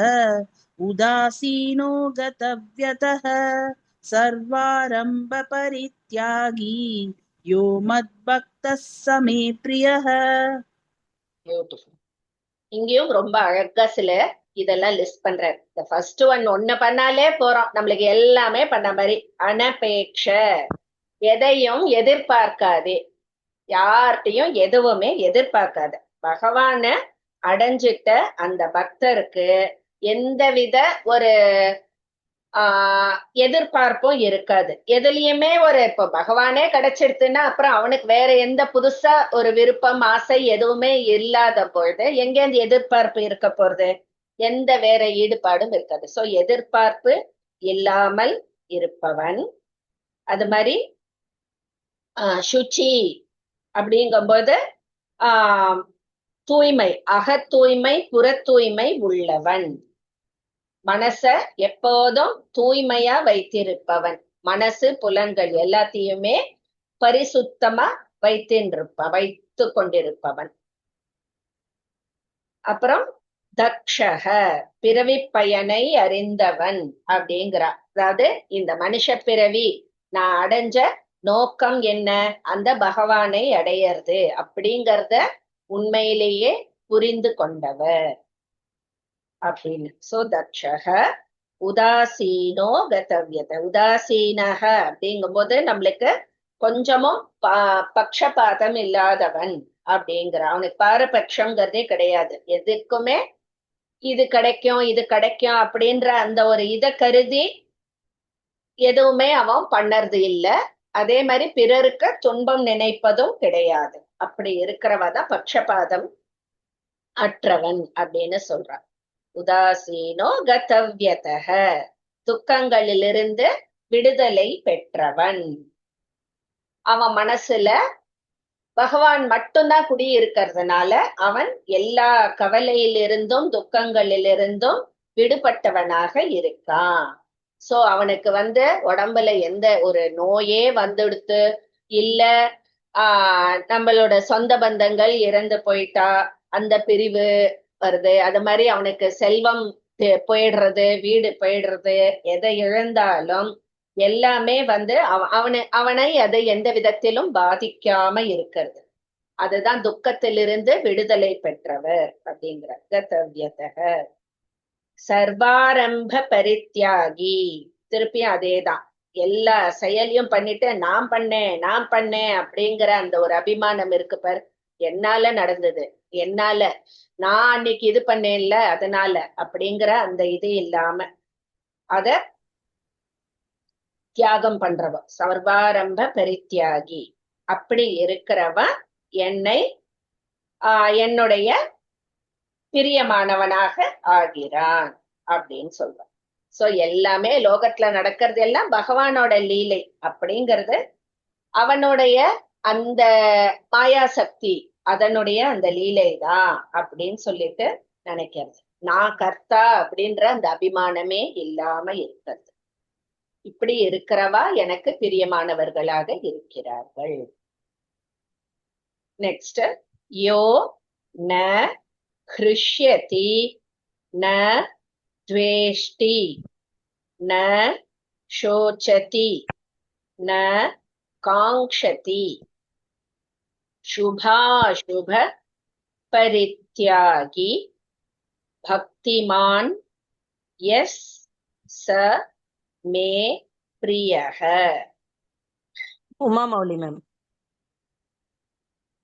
उदासीनो गतव्यतः सर्वारम्भपरित्यागी यो मद्भक्तः स मे प्रियः.
பியூட்டிஃபுல். இங்கேயும் ரொம்ப அழகா சில இதெல்லாம் லிஸ்ட் பண்றாரு. இந்த ஃபர்ஸ்ட் ஒன்னு பண்ணாலே போறோம், நம்மளுக்கு எல்லாமே பண்ண மாதிரி. அனபேக்ஷ, எதையும் எதிர்பார்க்காதே, யார்கிட்டையும் எதுவுமே எதிர்பார்க்காத. பகவான அடைஞ்சிட்ட அந்த பக்தருக்கு எந்தவித ஒரு எதிர்பார்ப்பும் இருக்காது. எதுலயுமே ஒரு இப்ப பகவானே கிடைச்சிடுத்துன்னா அப்புறம் அவனுக்கு வேற எந்த புதுசா ஒரு விருப்பம் ஆசை எதுவுமே இல்லாத பொழுது எங்கேருந்து எதிர்பார்ப்பு இருக்க போறது? எந்த வேற ஈடுபாடும் இருக்காது. சோ எதிர்பார்ப்பு இல்லாமல் இருப்பவன். அது மாதிரி சுச்சி அப்படிங்கும்போது தூய்மை, அக தூய்மை புற தூய்மை உள்ளவன். மனச எப்போதும் தூய்மையா வைத்திருப்பவன். மனசு புலன்கள் எல்லாத்தையுமே பரிசுத்தமா வைத்து கொண்டிருப்பவன். அப்புறம் தக்ஷக, பிறவி பயனை அறிந்தவன் அப்படிங்கிறா. அதாவது இந்த மனுஷ பிறவி நான் அடைஞ்ச நோக்கம் என்ன? அந்த பகவானை அடையிறது அப்படிங்கறத உண்மையிலேயே புரிந்து கொண்டவர் அப்படின்னு. சோ தக்ஷக உதாசீனோ கதவ்யத. உதாசீனக அப்படிங்கும் போது நம்மளுக்கு கொஞ்சமும் பக்ஷபாதம் இல்லாதவன் அப்படிங்கிற. அவனுக்கு பாரபட்சம்ங்கிறதே கிடையாது. எதுக்குமே இது கிடைக்கும் இது கிடைக்கும் அப்படின்ற அந்த ஒரு இதை கருதி எதுவுமே அவன் பண்ணறது இல்லை. அதே மாதிரி பிறருக்கு துன்பம் நினைப்பதும் கிடையாது. அப்படி இருக்கிறவதான் பக்ஷபாதம் அற்றவன் அப்படின்னு சொல்றான். உதாசீனோ கதவ்யதஹ, துக்கங்களிலிருந்து விடுதலை பெற்றவன். அவன் மனசுல பகவான் மட்டும்தான் குடியிருக்கிறதுனால அவன் எல்லா கவலையிலிருந்தும் துக்கங்களிலிருந்தும் விடுபட்டவனாக இருக்கான். சோ அவனுக்கு உடம்புல எந்த ஒரு நோயே வந்துடுத்து இல்ல, நம்மளோட சொந்த பந்தங்கள் இறந்து போயிட்டா அந்த பிரிவு வருது, அது மாதிரி அவனுக்கு செல்வம் போயிடுறது, வீடு போயிடுறது, எதை இழந்தாலும் எல்லாமே அவனை அது எந்த விதத்திலும் பாதிக்காம இருக்கிறது. அதுதான் துக்கத்திலிருந்து விடுதலை பெற்றவர் அப்படிங்கிற. கதவ்யதஹ சர்வாரம்ப பரித்யாகி, திருப்பியும் அதேதான். எல்லா செயலையும் பண்ணிட்டு நான் பண்ணேன் அப்படிங்கிற அந்த ஒரு அபிமானம் இருக்கு பாரு. என்னால நடந்தது, என்னால நான் அன்னைக்கு இது பண்ணேன்ல அதனால அப்படிங்கிற அந்த இது இல்லாம அத தியாகம் பண்றவன் சர்வாரம்ப பரித்யாகி. அப்படி இருக்கிறவன் என்னுடைய பிரியமானவனாக ஆகிறான் அப்படின்னு சொல்றான். சோ எல்லாமே லோகத்துல நடக்கிறது எல்லாம் பகவானோட லீலை அப்படிங்கறது அவனுடைய அந்த மாயா சக்தி, அதனுடைய அந்த லீலை தான் அப்படின்னு சொல்லிட்டு நினைக்கிறது. நான் கர்த்தா அப்படின்ற அந்த அபிமானமே இல்லாம இருக்கிறது. இப்படி இருக்கிறவா எனக்கு பிரியமானவர்களாக இருக்கிறார்கள். நெக்ஸ்ட், யோ ந ஹ்ருஷ்யதி ந த்வேஷ்டி ந சோச்சதி ந காங்க்ஷதி சுபாசுப பரித்யாகி பக்திமான் யஸ் ச மே பிரியஹ.
உமா மௌலி மேம்.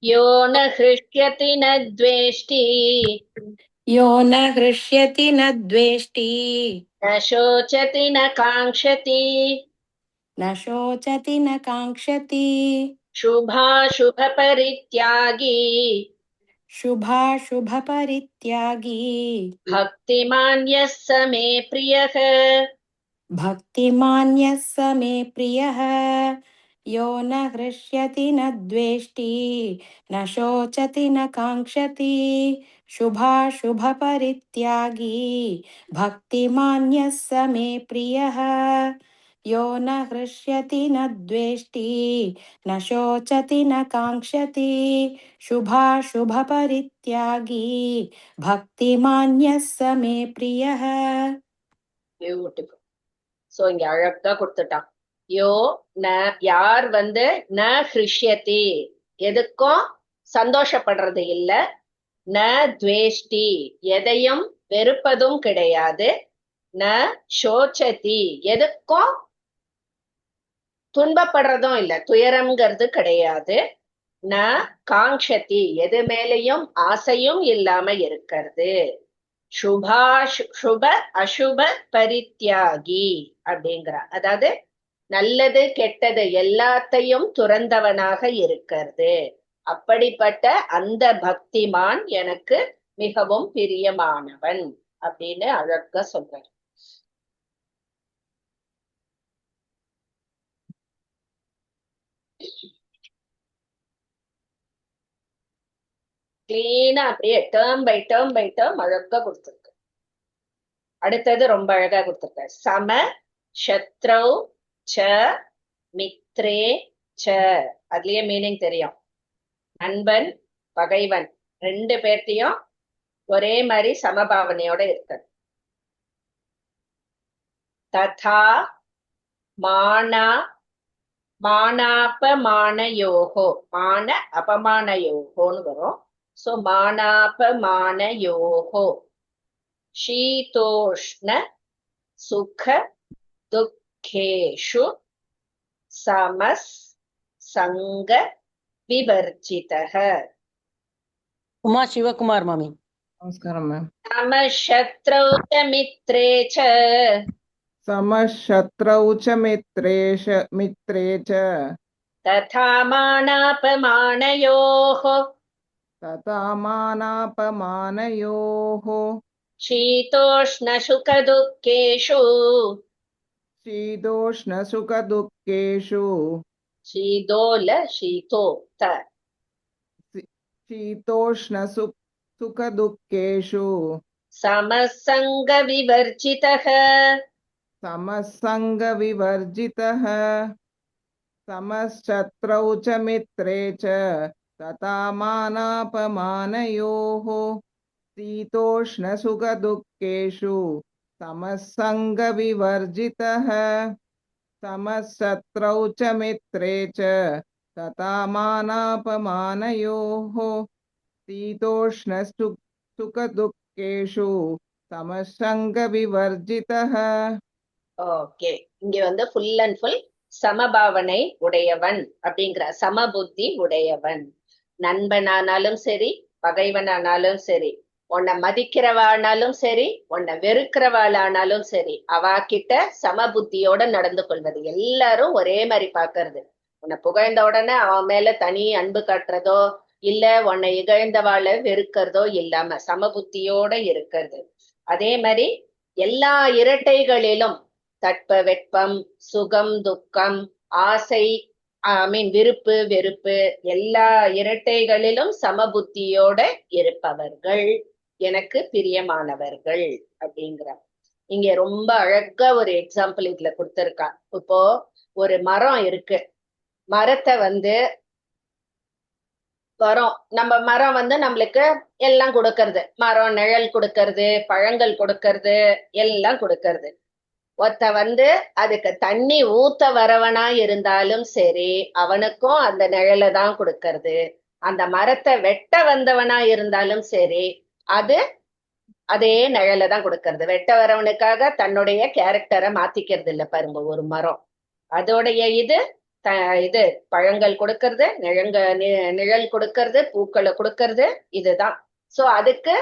யோ ந ஹ்ருஷ்யதி ந த்வேஷ்டி
यो न हृष्यति न द्वेष्टि
न शोचति न काङ्क्षति
न शोचति न काङ्क्षति
शुभाशुभपरित्यागी
शुभाशुभपरित्यागी
भक्तिमान् यः स मे प्रियः.
भक्तिमान् यः स मे प्रियः. यो न हृष्यति न द्वेष्टि न शोचति न काङ्क्षति शुभाशुभपरित्यागी भक्तिमान् यः स मे प्रियः. यो न हृष्यति न द्वेष्टि न शोचति न काङ्क्षति शुभाशुभपरित्यागी भक्तिमान् यः स मे प्रियः.
Beautiful. So இங்க அழகா கொடுத்துட்டான். யோ ந, யார் ந ஹ்ருஷ்யதி, எதுக்கும் சந்தோஷப்படுறது இல்ல, ந துவேஷ்டி, எதையும் வெறுப்பதும் கிடையாது, ந சோச்சதி, எதுக்கும் துன்பப்படுறதும் இல்ல, துயரம்ங்கிறது கிடையாது, ந காங்க்ஷதி, எது மேலையும் ஆசையும் இல்லாம இருக்கிறது, சுப அசுப பரித்யாகி அப்படிங்கிற, அதாவது நல்லது கெட்டது எல்லாத்தையும் துறந்தவனாக இருக்கிறது. அப்படிப்பட்ட அந்த பக்திமான் எனக்கு மிகவும் பிரியமானவன் அப்படின்னு அழகா சொல்றார். கிளீனா அப்படியே term by term by term அழகா கொடுத்திருக்கு. அடுத்தது ரொம்ப அழகா கொடுத்திருக்க, சம சத்ரௌ ச மித்ரே ச, அதுலயே மீனிங் தெரியும். நண்பன் பகைவன் ரெண்டு பேர்த்தையும் ஒரே மாதிரி சமபாவனையோட இருக்கிறது. ததா மானா மானாபமானயோகோ, மான அபமானயோகோன்னு வரும். சோ மானாபமானயோகோ ஷீதோஷ்ண சுக துக்கேஷு சமஸ் சங்க விவர்ஜிதஹ.
உமா சிவகுமார் மாமி.
நமஸ்காரம் மேம்.
சமசத்ரௌ ச மித்ரே ச
समशत्रौ च मित्रे च
तथा मानापमानयोः
तथा मानापमानयोः
शीतोष्णसुखदुःखेषु
शीतोष्णसुखदुःखेषु
शीतोल शीतोक्त
शीतोष्णसुखदुःखेषु
समसङ्गविवर्जितः
समसङ्गविवर्जितः समशत्रौ च मित्रे च तथा मानापमानयोः शीतोष्णसुखदुःखेषु समसङ्गविवर्जितः समशत्रौ च मित्रे च तथा मानापमानयोः शीतोष्णसुखदुःखेषु समसङ्गविवर्जितः.
ஓகே, இங்க ஃபுல் அண்ட் ஃபுல் சமபாவனை உடையவன் அப்படிங்கிற, சமபுத்தி உடையவன். நண்பனானாலும் சரி, பகைவனானாலும் சரி, உன்னை மதிக்கிறவானாலும் சரி, உன்னை வெறுக்கிறவாளானாலும் சரி, அவாக்கிட்ட சமபுத்தியோட நடந்து கொள்வது. எல்லாரும் ஒரே மாதிரி பாக்குறது. உன்னை புகழ்ந்த உடனே அவன் மேல தனி அன்பு காட்டுறதோ இல்ல உன்னை இகழ்ந்தவாளை வெறுக்கிறதோ இல்லாம சமபுத்தியோட இருக்கிறது. அதே மாதிரி எல்லா இரட்டைகளிலும் தட்ப வெப்பம், சுகம் துக்கம், ஆசை, விருப்பு வெறுப்பு, எல்லா இரட்டைகளிலும் சமபுத்தியோட இருப்பவர்கள் எனக்கு பிரியமானவர்கள் அப்படிங்கிறார். இங்க ரொம்ப அழகா ஒரு எக்ஸாம்பிள் இதுல கொடுத்திருக்கா. இப்போ ஒரு மரம் இருக்கு, மரத்தை நம்ம மரம் நம்மளுக்கு எல்லாம் கொடுக்கறது, மரம் நிழல் கொடுக்கறது, பழங்கள் கொடுக்கறது, எல்லாம் கொடுக்கறது. ஒருத்த அதுக்கு தண்ணி ஊத்த வரவனா இருந்தாலும் சரி, அவனுக்கும் அந்த நிழலை தான் கொடுக்கறது. அந்த மரத்தை வெட்ட வந்தவனா இருந்தாலும் சரி, அதே நிழலை தான் கொடுக்கறது. வெட்ட வரவனுக்காக தன்னுடைய கேரக்டரை மாத்திக்கிறது இல்ல பாருங்க ஒரு மரம். அதோடைய இது பழங்கள் கொடுக்கறது, நிழல் கொடுக்கறது, பூக்களை கொடுக்கறது, இதுதான். சோ அதுக்கு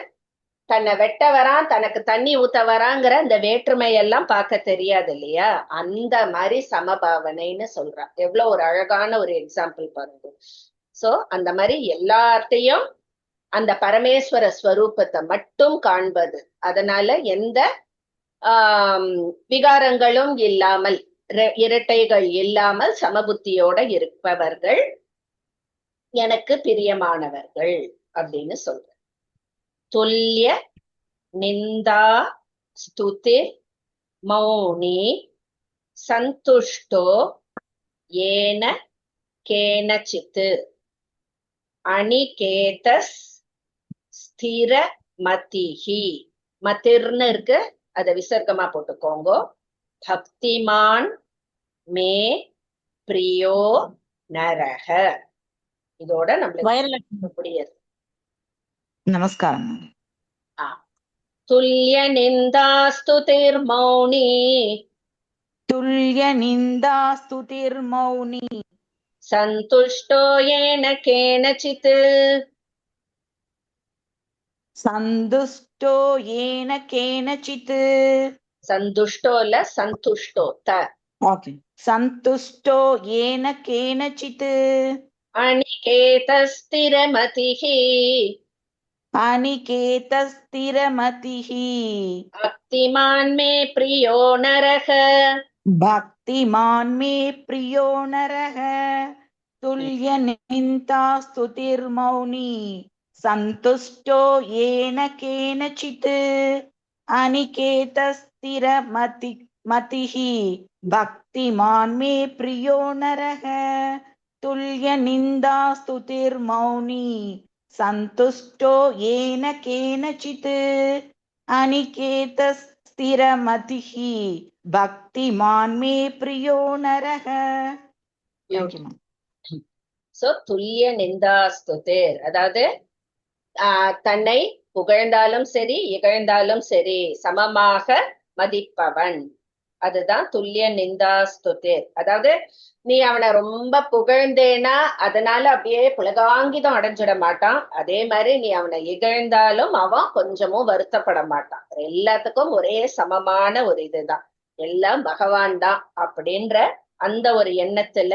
தன்னை வெட்ட வரான், தனக்கு தண்ணி ஊத்த வராங்கிற இந்த வேற்றுமையெல்லாம் பார்க்க தெரியாது இல்லையா? அந்த மாதிரி சமபாவனைன்னு சொல்றான். எவ்வளவு ஒரு அழகான ஒரு எக்ஸாம்பிள் பாருங்க. சோ அந்த மாதிரி எல்லாத்தையும் அந்த பரமேஸ்வர ஸ்வரூபத்தை மட்டும் காண்பது. அதனால எந்த விகாரங்களும் இல்லாமல், இரட்டைகள் இல்லாமல் சமபுத்தியோட இருப்பவர்கள் எனக்கு பிரியமானவர்கள் அப்படின்னு சொல்ற. துல்லிய நிந்தா ஸ்துதி மௌனி சந்துஷ்டோ ஏன கேனசித் அனிகேதஸ் ஸ்திர மதிஹி. மதிர்னு இருக்கு, அத விசர்க்கமா போட்டுக்கோங்க. பக்திமான் மே பிரியோ நரக. இதோட நம்மளுக்கு முடியாது.
நமஸ்காரம்.
துல்லிய நிந்தா ஸ்துதிர் மௌனி,
துல்லிய நிந்தா ஸ்துதிர் மௌனி
சந்துஷ்டோ ஏன கேனசித்,
சந்துஷ்டோ ஏன கேனசித்.
சந்துஷ்டோ இல்ல சந்துஷ்டோ
ஓகே. சந்துஷ்டோ ஏன கேனசித்
அனிகேதஸ்திரமதிஹி,
அனிகேதஸ்திரமதிஹி
பக்திமான் மே பிரியோ நரக,
பக்திமான் மே பிரியோ நரக. துல்லிய நிந்தா ஸ்துதிர் மௌனி சந்துஷ்டோ ஏன கேனசித் அனிகேதஸ்திரமதிஹி பக்திமான் மே பிரியோ நரக. துல்லிய நிந்தா ஸ்துதிர் மௌனி சந்துஷ்டோ ஏன கேனசித் அனிகேதஸ்திரமதிஹி பக்திமான் மே பிரியோ நரக.
சோ துல்லிய நிந்தா ஸ்துதிர், அதாவது தன்னை புகழ்ந்தாலும் சரி இகழ்ந்தாலும் சரி சமமாக மதிப்பவன், அதுதான் துல்லிய நிந்தா ஸ்துதிர். அதாவது நீ அவனை ரொம்ப புகழ்ந்தேனா அதனால அப்படியே புலகாங்கிதம் அடைஞ்சிட மாட்டான். அதே மாதிரி நீ அவனை இகழ்ந்தாலும் அவன் கொஞ்சமும் வருத்தப்பட மாட்டான். எல்லாத்துக்கும் ஒரே சமமான ஒரு இதுதான், எல்லாம் பகவான் தான் அப்படின்ற அந்த ஒரு எண்ணத்துல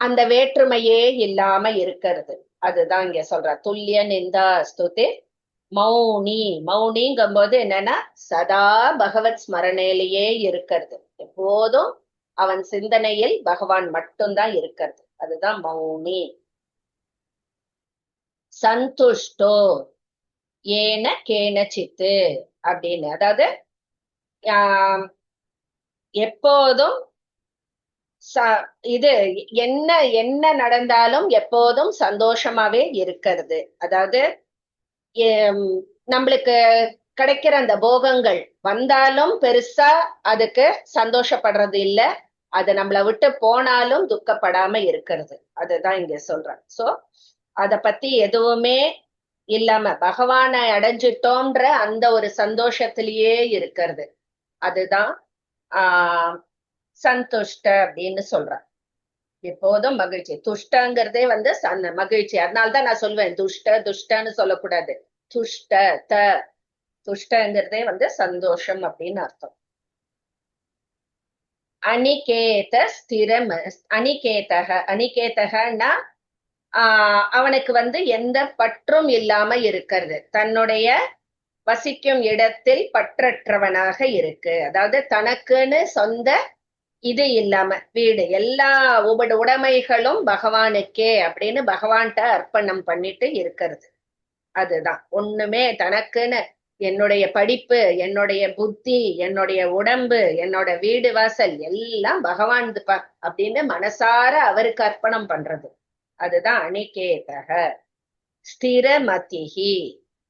அந்த வேற்றுமையே இல்லாம இருக்கிறது. அதுதான் இங்க சொல்ற துல்லிய நிந்தா ஸ்துதி மௌனி. மௌனிங்கும் போது என்னன்னா சதா பகவத் ஸ்மரணையிலேயே இருக்கிறது, எப்போதும் அவன் சிந்தனையில் பகவான் மட்டும்தான் இருக்கிறது, அதுதான் மௌனி. சந்துஷ்டோ ஏன கேனசித்து அப்படின்னு, அதாவது எப்போதும் இது என்ன என்ன நடந்தாலும் எப்போதும் சந்தோஷமாவே இருக்கிறது. அதாவது நம்மளுக்கு கிடைக்கிற அந்த போகங்கள் வந்தாலும் பெருசா அதுக்கு சந்தோஷப்படுறது இல்ல, அது நம்மளை விட்டு போனாலும் துக்கப்படாம இருக்கிறது, அதுதான் இங்க சொல்றேன். சோ அத பத்தி எதுவுமே இல்லாம பகவானை அடைஞ்சிட்டோன்ற அந்த ஒரு சந்தோஷத்திலேயே இருக்கிறது, அதுதான் சந்துஷ்ட அப்படின்னு சொல்றான். எப்போதும் மகிழ்ச்சி. துஷ்டங்கிறதே மகிழ்ச்சி. அதனால்தான் நான் சொல்வேன் துஷ்டன்னு சொல்லக்கூடாது, துஷ்டங்கிறதே சந்தோஷம் அப்படின்னு அர்த்தம். அனிகேத ஸ்திரம், அனிகேதகன்னா அவனுக்கு எந்த பற்றும் இல்லாம இருக்கிறது, தன்னுடைய வசிக்கும் இடத்தில் பற்றற்றவனாக இருக்கு. அதாவது தனக்குன்னு சொந்த இது இல்லாம வீடு எல்லா உடைமைகளும் பகவானுக்கே அப்படின்னு பகவான்கிட்ட அர்ப்பணம் பண்ணிட்டு இருக்கிறது. அதுதான் ஒண்ணுமே தனக்குன்னு என்னுடைய படிப்பு, என்னுடைய புத்தி, என்னுடைய உடம்பு, என்னோட வீடு வாசல் எல்லாம் பகவான் அப்படின்னு மனசார அவருக்கு அர்ப்பணம் பண்றது. அதுதான் அனிகேதக. ஸ்திரமதிஹி,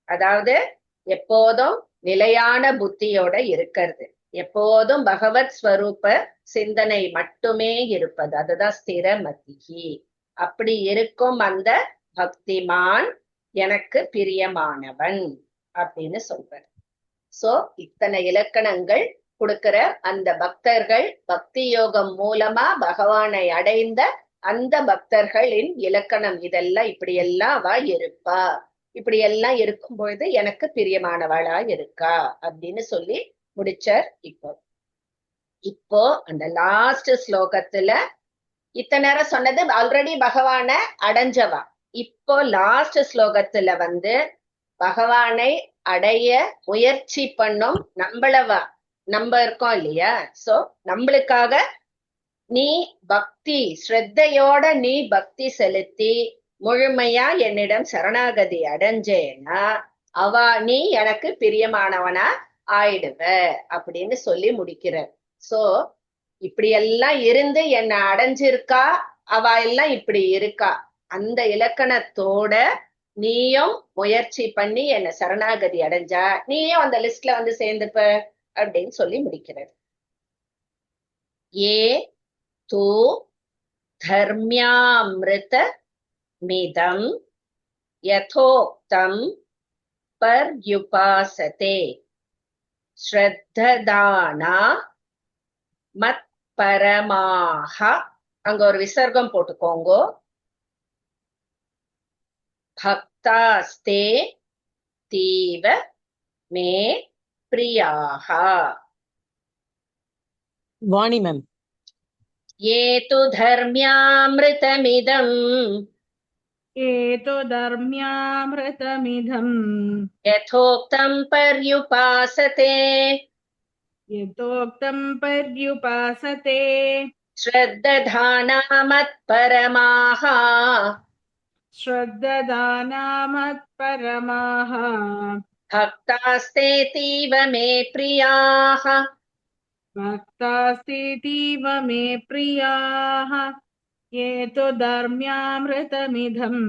அதாவது எப்போதும் நிலையான புத்தியோட இருக்கிறது, எப்போதும் பகவத் ஸ்வரூப சிந்தனை மட்டுமே இருப்பது. அதுதான் ஸ்திரமதிஹி. அப்படி இருக்கும் அந்த பக்திமான் எனக்கு பிரியமானவன் அப்படின்னு சொல்றார். சோ இத்தனை இலக்கணங்கள் கொடுக்கிற அந்த பக்தர்கள், பக்தி யோகம் மூலமா பகவானை அடைந்த அந்த பக்தர்களின் இலக்கணம் இதெல்லாம் இப்படியெல்லாம் அவ இருப்பா, இப்படி எல்லாம் இருக்கும் பொழுது எனக்கு பிரியமானவளா இருக்கா அப்படின்னு சொல்லி முடிச்சார். இப்போ அந்த லாஸ்ட் ஸ்லோகத்துல இத்தனை நேரம் சொன்னது ஆல்ரெடி பகவான அடைஞ்சவா. இப்போ லாஸ்ட் ஸ்லோகத்துல பகவானை அடைய முயற்சி பண்ணும் நம்மளவா, நம்ம இருக்கோம் இல்லையா? சோ நம்மளுக்காக நீ பக்தி ஸ்ரத்தையோட நீ பக்தி செலுத்தி முழுமையா என்னிடம் சரணாகதி அடைஞ்சேன்னா நீ எனக்கு பிரியமானவனா ஆயிடுவ அப்படின்னு சொல்லி முடிக்கிறார். சோ இப்படி எல்லாம் இருந்து என்னை அடைஞ்சிருக்கா, அவ எல்லாம் இப்படி இருக்கா, அந்த இலக்கணத்தோட நீயும் முயற்சி பண்ணி என்ன சரணாகதி அடைஞ்சா நீயும் அந்த லிஸ்ட்ல சேர்ந்துப்ப அப்படின்னு சொல்லி முடிக்கிறார். ஏ தூ தர்மியாமிருத மிதம் யதோக்தம் பர்யுபாசதே ஸ்ரத்ததானா மத் பரமாக. அங்க ஒரு விசர்க்கம் போட்டுக்கோங்க. பக்தாஸ்தே தீவ மே பிரியாக.
வாணி மேம்.
ஏது தர்மியாமிருதமிதம்
ஏதோதர்மியாமிருதமிதம்
யதோக்தம் பர்யுபாசதே
யதோக்தம் பர்யுபாசதே
ஸ்ரத்ததானா மத் பரமாக
ஸ்ரத்ததானா மத் பரமாக
பக்தாஸ்தே தீவ மே பிரியாக
பக்தாஸ்தீதீவ மே பிரியாக. ஏதோதர்மியாமிருதமிதம்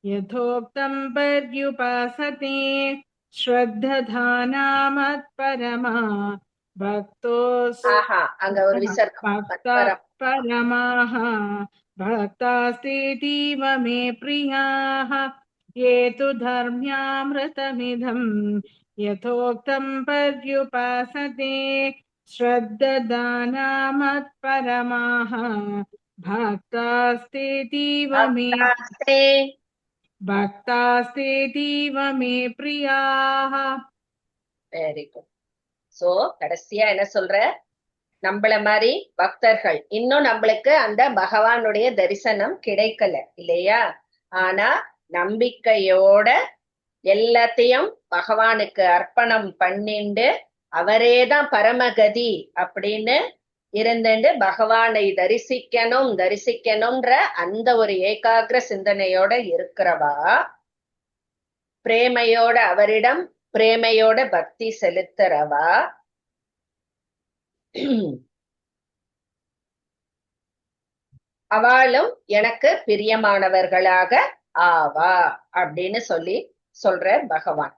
யதோக்தம் பர்யுபாசதே ஸ்ரத்ததானா மத் பரமா பக்தோஸ்
அங்க ஒரு விசர்க்கம்
பரமாக பக்தாஸ்தீதீவ மே பிரியாக. ஏது தர்மியாமிருதமிதம் யதோக்தம் பர்யுபாசதே ஸ்ரத்ததானா மத் பரமாக பக்தாஸ்தீதீவ மே பிரியாக.
Very good. சோ கடைசியா என்ன சொல்ற, நம்மள மாதிரி பக்தர்கள் இன்னும் நம்மளுக்கு அந்த பகவானுடைய தரிசனம் கிடைக்கல இல்லையா? ஆனா நம்பிக்கையோட எல்லாத்தையும் பகவானுக்கு அர்ப்பணம் பண்ணிண்டு அவரேதான் பரமகதி அப்படின்னு இருந்துட்டு பகவானை தரிசிக்கணும்ன்ற அந்த ஒரு ஏகாகிர சிந்தனையோட இருக்கிறவா, பிரேமையோட அவரிடம் பிரேமையோட பக்தி செலுத்துறவா, அவளும் எனக்கு பிரியமானவர்களாக ஆவா அப்படின்னு சொல்ற பகவான்.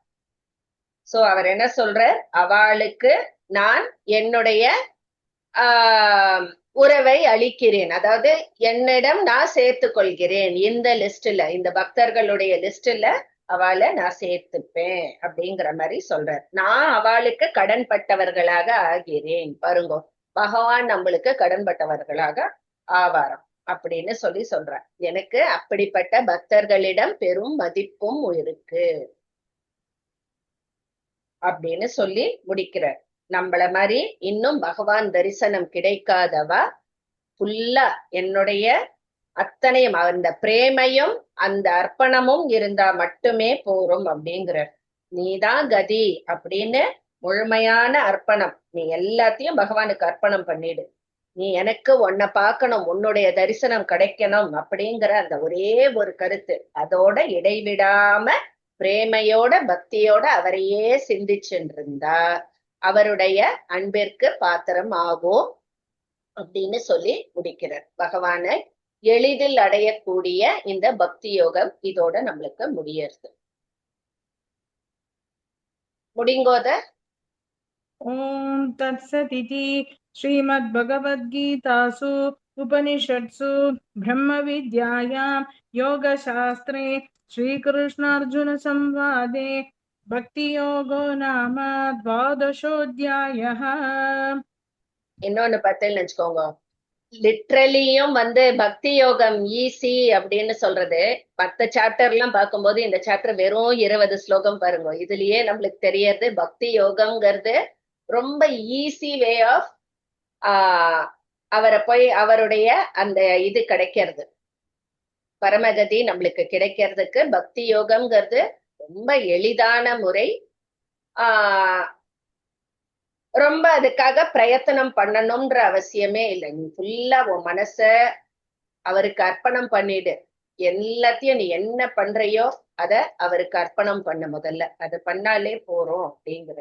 சோ அவர் என்ன சொல்றார், அவளுக்கு நான் என்னுடைய உறவை அளிக்கிறேன், அதாவது என்னிடம் நான் சேர்த்து கொள்கிறேன், இந்த லிஸ்ட்ல இந்த பக்தர்களுடைய லிஸ்ட்ல அவளை நான் சேர்த்துப்பேன் அப்படிங்கிற மாதிரி சொல்றார். நான் அவளுக்கு கடன்பட்டவர்களாக ஆகிறேன். பாருங்க, பகவான் நம்மளுக்கு கடன்பட்டவர்களாக ஆவாராம் அப்படின்னு சொல்றார். எனக்கு அப்படிப்பட்ட பக்தர்களிடம் பெரும் மதிப்பும் இருக்கு அப்படின்னு சொல்லி முடிக்கிறார். நம்மள மாதிரி இன்னும் பகவான் தரிசனம் கிடைக்காதவா ஃபுல்லா என்னுடைய அத்தனையும் அந்த பிரேமையும் அந்த அர்ப்பணமும் இருந்தா மட்டுமே போரும் அப்படிங்கிறார். நீதான் கதி அப்படின்னு முழுமையான அர்ப்பணம். நீ எல்லாத்தையும் பகவானுக்கு அர்ப்பணம் பண்ணிடு. நீ எனக்கு உன்னை பார்க்கணும், உன்னுடைய தரிசனம் கிடைக்கணும் அப்படிங்கிற அந்த ஒரே ஒரு கருத்து, அதோட இடைவிடாம பிரேமையோட பக்தியோட அவரையே சிந்திச்சுட்டு இருந்தா அவருடைய அன்பிற்கு பாத்திரம் ஆகும் அப்படின்னு சொல்லி முடிக்கிறார். பகவானை எளிதில் அடையக்கூடிய இந்த பக்தி யோகம் இதோட நம்மளுக்கு முடியறது. முடிங்கோத.
ஓம் தத்சதிதி ஸ்ரீமத்பகவத்கீதாசு உபனிஷத்சு பிரம்ம வித்யாயாம் யோகசாஸ்திரே ஸ்ரீகிருஷ்ணார்ஜுன சம்வாதே பக்தி யோகோ நாம த்வாதசோத்யாயः.
இன்னொன்னு பார்த்தேன்னு வச்சுக்கோங்க, லிட்ரலியும் பக்தி யோகம் ஈஸி அப்படின்னு சொல்றது. மற்ற சாப்டர் எல்லாம் பார்க்கும்போது இந்த சாப்டர் வெறும் 20 ஸ்லோகம் பாருங்க. இதுலயே நம்மளுக்கு தெரியறது பக்தி யோகம்ங்கிறது ரொம்ப ஈஸி வே ஆஃப் அவரை போய் அவருடைய அந்த இது கிடைக்கிறது, பரமகதி நம்மளுக்கு கிடைக்கிறதுக்கு பக்தி யோகம்ங்கிறது ரொம்ப எளிதான முறை. ரொம்ப அதுக்காக பிரயத்தனம் பண்ணணும்ன்ற அவசியமே இல்லை. நீ ஃபுல்லா உன் மனச அவருக்கு அர்ப்பணம் பண்ணிடு. எல்லாத்தையும் நீ என்ன பண்றையோ அத அவருக்கு அர்ப்பணம் பண்ண, முதல்ல அது பண்ணாலே போறோம் அப்படிங்கிற.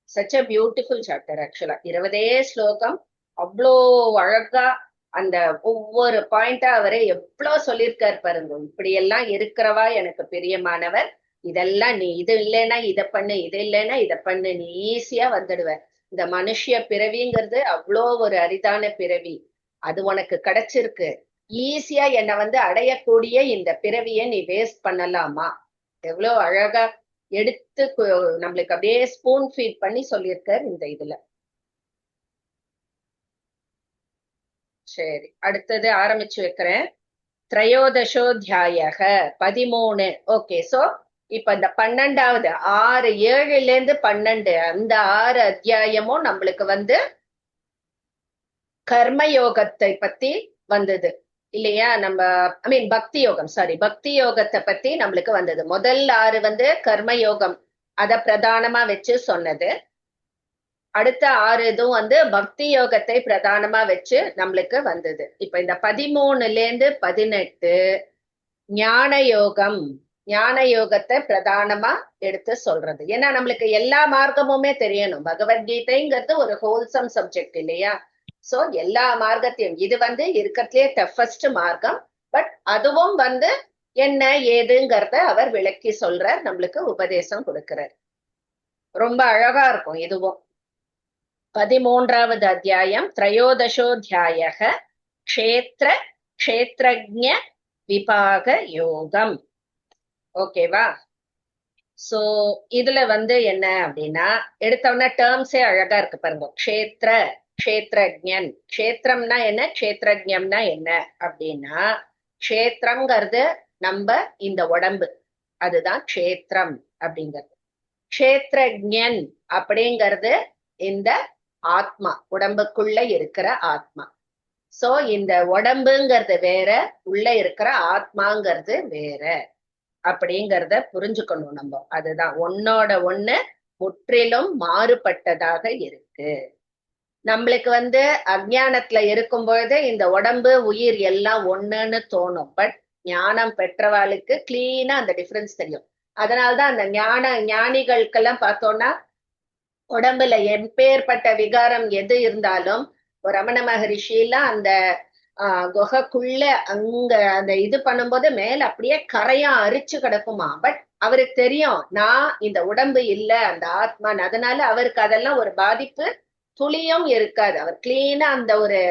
சச் அ பியூட்டிஃபுல் சாப்டர் ஆக்சுவலா. 20 ஸ்லோகம் அவ்வளோ அழகா அந்த ஒவ்வொரு பாயிண்டா அவரை எவ்வளவு சொல்லியிருக்காரு பாருங்க. இப்படி எல்லாம் இருக்கிறவா எனக்கு பிரியமானவர், இதெல்லாம் நீ இது இல்லைன்னா இதை பண்ணு, இது இல்லைன்னா இதை பண்ணு, நீ ஈஸியா வந்துடுவ. இந்த மனுஷிய பிறவிங்கிறது அவ்வளோ ஒரு அரிதான பிறவி, அது உனக்கு கிடைச்சிருக்கு. ஈஸியா என்னை அடையக்கூடிய இந்த பிறவிய நீ வேஸ்ட் பண்ணலாமா? எவ்வளவு அழகா எடுத்து நம்மளுக்கு அப்படியே ஸ்பூன் ஃபீட் பண்ணி சொல்லியிருக்காரு இந்த இதுல. சரி, அடுத்தது ஆரம்பிச்சு வைக்கிறேன். திரையோதசோத்தியாயக 13. ஓகே, சோ இப்ப இந்த 12வது 6, 7ல இருந்து 12 அந்த 6 அத்தியாயமும் நம்மளுக்கு கர்மயோகத்தை பத்தி வந்தது இல்லையா? நம்ம பக்தி யோகம், பக்தி யோகத்தை பத்தி நம்மளுக்கு வந்தது. முதல் 6 கர்மயோகம் அத பிரதானமா வச்சு சொன்னது. அடுத்த 6 இதுவும் பக்தி யோகத்தை பிரதானமா வச்சு நம்மளுக்கு வந்தது. இப்ப இந்த 13ல இருந்து 18 ஞான யோகம், ஞான யோகத்தை பிரதானமா எடுத்து சொல்றது. ஏன்னா நம்மளுக்கு எல்லா மார்க்கமுமே தெரியணும். பகவத்கீதைங்கிறது ஒரு ஹோல்சம் சப்ஜெக்ட் இல்லையா? சோ எல்லா மார்க்கத்தையும் இது இருக்கிறதுலே டஃபஸ்ட் மார்க்கம். பட் அதுவும் என்ன ஏதுங்கிறத அவர் விளக்கி சொல்றார், நம்மளுக்கு உபதேசம் கொடுக்கிறார். ரொம்ப அழகா இருக்கும் இதுவும். 13வது அத்தியாயம் திரையோதசோத்தியாயக க்ஷேத்ரஜ்ஞ விபாக யோகம். ஓகேவா? சோ இதுல என்ன அப்படின்னா, எடுத்தவன டேர்ம்ஸே அழகா இருக்கு பாருங்க. க்ஷேத்ரஜ்ஞன், க்ஷேத்திரம்னா என்ன, க்ஷேத்ரஜ்ஞம்னா என்ன அப்படின்னா, க்ஷேத்திரம்ங்கிறது நம்ம இந்த உடம்பு, அதுதான் க்ஷேத்திரம் அப்படிங்கிறது. க்ஷேத்ரஜ்ஞன் அப்படிங்கிறது இந்த ஆத்மா, உடம்புக்குள்ள இருக்கிற ஆத்மா. சோ இந்த உடம்புங்கிறது வேற, உள்ள இருக்கிற ஆத்மாங்கிறது வேற அப்படிங்கிறத புரிஞ்சுக்கணும் நம்ம. அதுதான் ஒன்னோட ஒண்ணு முற்றிலும் மாறுபட்டதாக இருக்கு. நம்மளுக்கு அஞ்ஞானத்துல இருக்கும் பொழுது இந்த உடம்பு உயிர் எல்லாம் ஒண்ணுன்னு தோணும். பட் ஞானம் பெற்றவாளுக்கு கிளீனா அந்த டிஃபரன்ஸ் தெரியும். அதனால்தான் அந்த ஞானிகளுக்கெல்லாம் பார்த்தோம்னா உடம்புல எப்பேற்பட்ட விகாரம் எது இருந்தாலும், ரமண மகரிஷி எல்லாம் அந்த குகைக்குள்ள அங்க அந்த இது பண்ணும்போது மேல அப்படியே கரையா அரிச்சு கிடக்குமா. பட் அவருக்கு தெரியும் நான் இந்த உடம்பு இல்ல, அந்த ஆத்மான். அதனால அவருக்கு அதெல்லாம் ஒரு பாதிப்பு துளியும் இருக்காது. அவர் கிளீனா அந்த ஒரு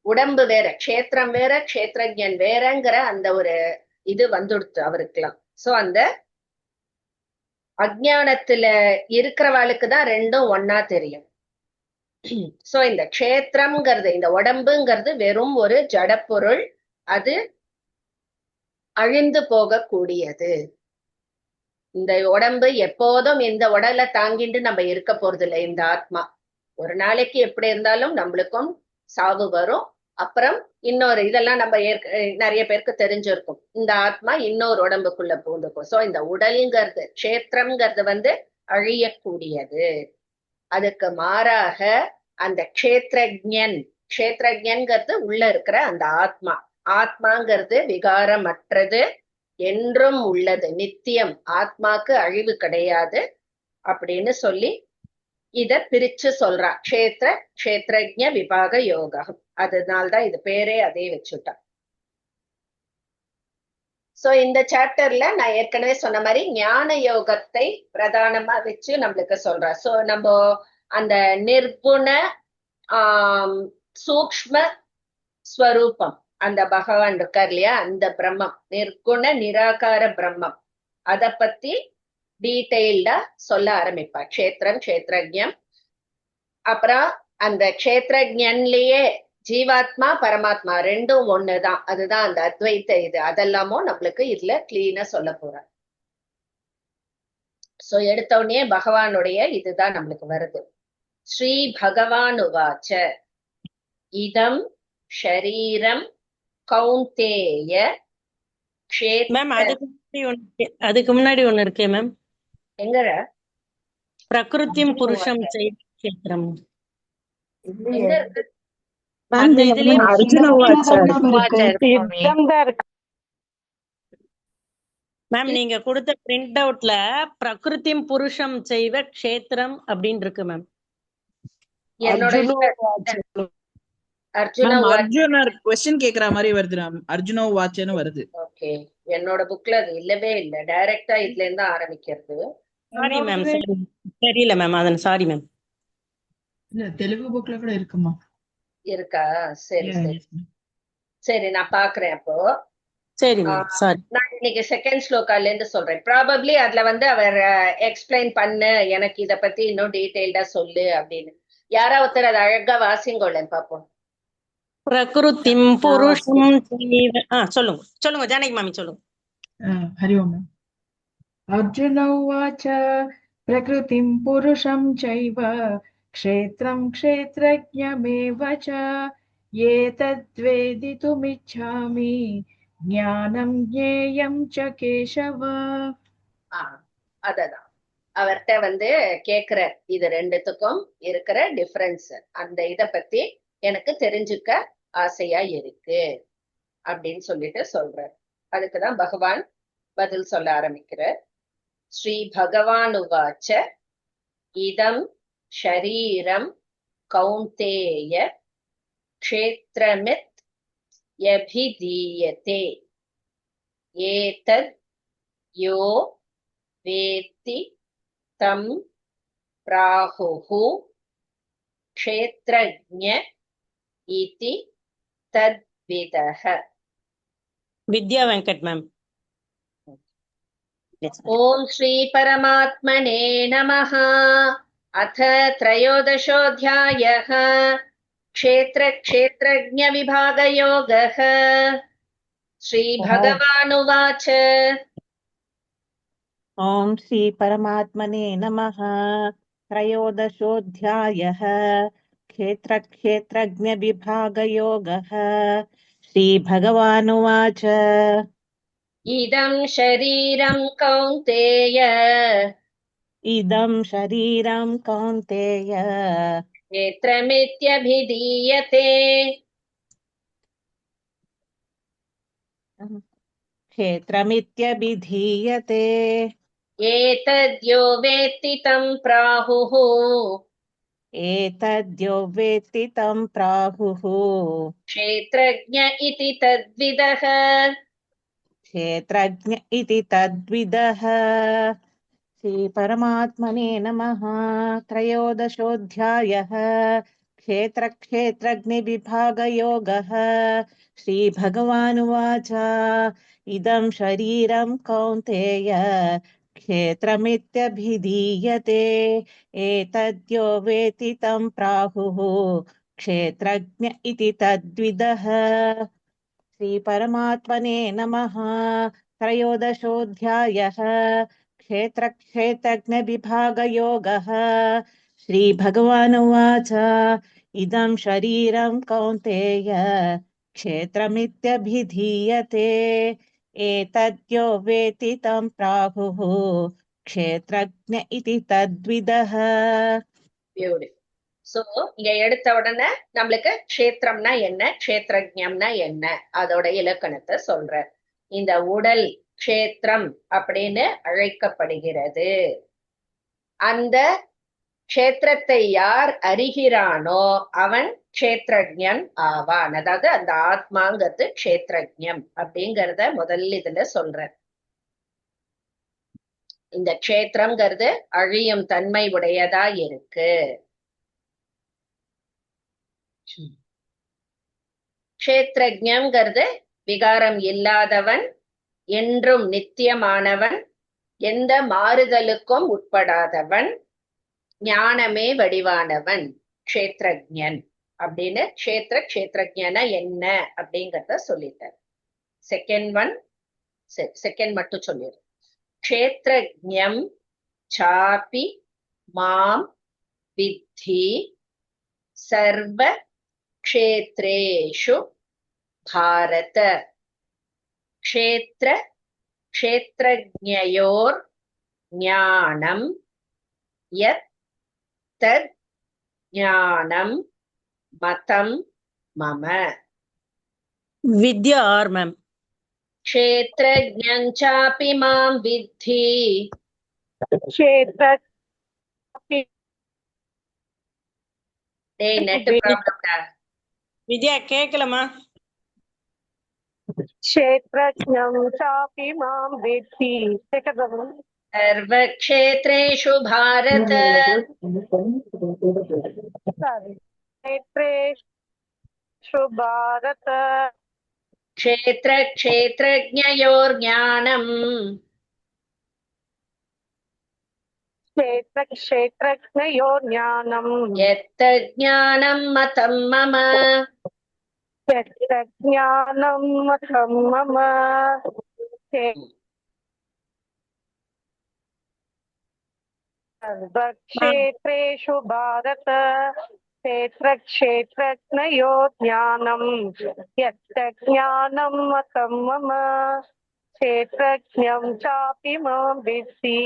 உடம்பு வேற, க்ஷேத்திரம் வேற, க்ஷேத்ரஜன் வேறங்கிற அந்த ஒரு இது வந்துடுத்து அவருக்குலாம். சோ அந்த அஜ்ஞானத்துல இருக்கிறவாளுக்கு தான் ரெண்டும் ஒன்னா தெரியும். சோ இந்த க்ஷேத்திரம்ங்கிறது, இந்த உடம்புங்கிறது வெறும் ஒரு ஜடப்பொருள், அது அழிந்து போகக்கூடியது. இந்த உடம்பு எப்போதும் இந்த உடலை தாங்கிட்டு நம்ம இருக்க போறது இல்லை. இந்த ஆத்மா ஒரு நாளைக்கு எப்படி இருந்தாலும் நம்மளுக்கும் சாவு வரும். அப்புறம் இன்னொரு இதெல்லாம் நம்ம நிறைய பேருக்கு தெரிஞ்சிருக்கும். இந்த ஆத்மா இன்னொரு உடம்புக்குள்ள பூந்துக்கும். சோ இந்த உடலுங்கிறது க்ஷேத்திரம்ங்கிறது வந்து அழியக்கூடியது. அதுக்கு மாறாக அந்த க்ஷேத்ரஜ்ஞன்ங்கிறது உள்ள இருக்கிற அந்த ஆத்மாங்கிறது விகாரமற்றது, என்றும் உள்ளது, நித்தியம், ஆத்மாக்கு அழிவு கிடையாது அப்படின்னு சொல்லி இத பிரிச்சு சொல்றா. க்ஷேத்ரஜ்ஞ விபாக யோகம். அதனால்தான் இது பேரே அதே வச்சுட்டா. சோ இந்த சாப்டர்ல நான் ஏற்கனவே சொன்ன மாதிரி ஞான யோகத்தை பிரதானமா வச்சு நம்மளுக்கு சொல்றா. சோ நம்ம அந்த நிர்குண சூக்ஷ்ம ஸ்வரூபம், அந்த பகவான் இருக்கார் இல்லையா, அந்த பிரம்மம், நிர்குண நிராகார பிரம்மம், அத பத்தி டீட்டெயில்டா சொல்ல ஆரம்பிப்பா. க்ஷேத்திரம், க்ஷேத்ரஜ்ஞம். அப்புறம் அந்த க்ஷேத்ரஜ்ஞன்லயே ஜீவாத்மா பரமாத்மா ரெண்டும் ஒண்ணுதான். அதுதான் அந்த அத்வைத்த இது. அதெல்லாமும் நம்மளுக்கு இதுல கிளீனா சொல்ல போற. சோ எடுத்த உடனே பகவானுடைய இதுதான் நம்மளுக்கு வருது. ஸ்ரீ பகவான் உவாச்ச இதம் ஷரீரம் கௌந்தேய
மேம் அதுக்கு முன்னாடி ஒண்ணு இருக்கே மேம்.
எங்கற
பிரகிருத்தியம் புருஷம் க்ஷேத்திரம்
எங்க இருக்கு?
அந்த இதுலயே மேம் நீங்க கொடுத்த பிரிண்ட் அவுட்ல பிரகிருத்தியம் புருஷம் செய்வ க்ஷேத்திரம் அப்படின்னு இருக்கு மேம்.
அர்ஜுனர் क्वेश्चन கேக்குற மாதிரி வருது. அர்ஜுனோ வாச்சேன்னு வருது.
ஓகே, என்னோட புக்ல அது இல்லவே இல்ல. டைரக்டா இதுல இருந்து ஆரம்பிக்கிறது.
சாரி மேம், தெரியல மேம், அதன் சாரி மேம்.
இல்ல தெலுங்கு புக்ல கூட இருக்குமா?
இருக்கா? சரி சரி சரி, நான் பாக்குறேன் அப்போ.
சரி மேம், சாரி.
நான் இன்னைக்கு செகண்ட் ஸ்லோகால இருந்து சொல்றேன். ப்ராபப்ளி அதுல வந்து அவர் எக்ஸ்பிளைன் பண்ணு, எனக்கு இத பத்தி இன்னும் டீடைல்டா சொல்லு அப்படின்னு. யாரா ஒருத்தர் அதை அழகா வாசிங்கோள்ளேன் பாப்போம்.
பிரகிருதிம் புருஷம் சொல்லுங்க சொல்லுங்க ஜானகி மாமி சொல்லுங்க.
हरि ओम्. अर्जुन उवाच प्रकृतिं पुरुषं चैव क्षेत्रं क्षेत्रज्ञमेव च एतद्वेदितुमिच्छामि ज्ञानं ज्ञेयं च केशव.
அததான் அவர்கிட்ட வந்து கேக்குற, இது ரெண்டுத்துக்கும் இருக்கிற டிஃபரன்ஸ், அந்த இத பத்தி எனக்கு தெரிஞ்சுக்க ஆசையா இருக்கு அப்படின்னு சொல்லிட்டு சொல்றார். அதுக்குதான் பகவான் பதில் சொல்ல ஆரம்பிக்கிறார். ஸ்ரீ பகவான் உவாச்ச இதம் ஷரீரம் கௌந்தேய க்ஷேத்ரமித் யபிதீயதே ஏதத் யோ வேத்தி தம் பிராஹுஹு க்ஷேத்ரஜ்ஞ இதி தத்விதஹ.
வித்யா வெங்கட் மேம்.
ஓம் ஸ்ரீ பரமாத்மனே நமஹ. அத த்ரயோதசோऽध्यायः க்ஷேத்ரஜ்ஞ விபாகயோகः. ஸ்ரீ பகவானுவாச்ச
ஓம் ஸ்ரீ பரமாத்மனே நமः. त्रयोदशोऽध्यायः क्षेत्रक्षेत्रज्ञ विभागयोगः. श्रीभगवानुवाच
இதம் ஷரீரம் கௌந்தேய
इदं शरीरं कौन्तेय
க்ஷேத்ரமித்யபிதீயதே
क्षेत्रमित्यभिधीयते
ஏதத்யோ வேத்தி தம் பிராஹுः
एतद्यो वेत्ति तं प्राहुः
க்ஷேத்ரஜ்ஞ இதி தத்விதः.
क्षेत्रज्ञ इति तद्विदः. श्रीपरमात्मने नमः. त्रयोदशोऽध्यायः क्षेत्रक्षेत्रज्ञविभागयोगः. श्रीभगवानुवाच इदं शरीरं कौन्तेय क्षेत्रमित्यभिधीयते एतद्यो वेत्ति तं प्राहुः क्षेत्रज्ञ इति तद्विदः. श्रीपरमात्मने नमः. त्रयोदशोऽध्यायः क्षेत्रक्षेत्रज्ञविभागयोगः. श्रीभगवानुवाच इदं शरीरं कौन्तेय क्षेत्रमित्यभिधीयते एतद्यो वेति तं प्राहुः क्षेत्रज्ञ इति तद्विदः.
பியூட்டிஃபுல். சோ இங்க எடுத்த உடனே நம்மளுக்கு க்ஷேத்திரம்னா என்ன, க்ஷேத்ரஜ்ஞம்னா என்ன, அதோட இலக்கணத்தை சொல்ற. இந்த உடல் க்ஷேத்திரம் அப்படின்னு அழைக்கப்படுகிறது. அந்த க்ஷேத்திரத்தை யார் அறிகிறானோ அவன் க்ஷேத்ரஜ்ஞன் ஆவான். அதாவது அந்த ஆத்மாங்கிறது க்ஷேத்ரஜ்ஞம் அப்படிங்கறத முதல்ல இதுல சொல்ற. இந்த க்ஷேத்திரம்ங்கிறது அழியும் தன்மை உடையதா இருக்கு. க்ஷேத்ரஜ்ஞங்கிறது விகாரம் இல்லாதவன், என்றும் நித்தியமானவன், எந்த மாறுதலுக்கும் உட்படாதவன், ஞானமே வடிவானவன், க்ஷேத்ரஜ்ஞன் அப்படின்னு க்ஷேத்ரஜ்ஞனா என்ன அப்படிங்கறத சொல்லிட்டார். செகண்ட் மட்டும் சொல்லிடு. க்ஷேத்ரஜ்ஞம் சாபி மாம் வித்தி சர்வ க்ஷேத்ரேஷு பாரத. க்ஷேத்ரஜ்ஞயோர் ஞானம் யத் தத் ஞானம் மதம் மம.
வித்யா ஆர் மேம்?
க்ஷேத்ரஜ்ஞம் சாபி மாம் வித்தி. டேய் நெட் ப்ராப்ளம்டா.
வித்யா கேக்கலமா?
क्षेत्रज्ञं चापि मां विद्धि
सर्वक्षेत्रेषु भारत.
क्षेत्रेषु भारत.
क्षेत्रज्ञयोर्ज्ञानम्
क्षेत्रज्ञयोर्ज्ञानं
यत्तज्ज्ञानं मतं मम.
यत्तज्ज्ञानं मतं मम. सर्वक्षेत्रेषु भारत क्षेत्रज्ञयोर्ज्ञानं यत्तज्ज्ञानं मतं मम. क्षेत्रज्ञं चापि मां विद्धि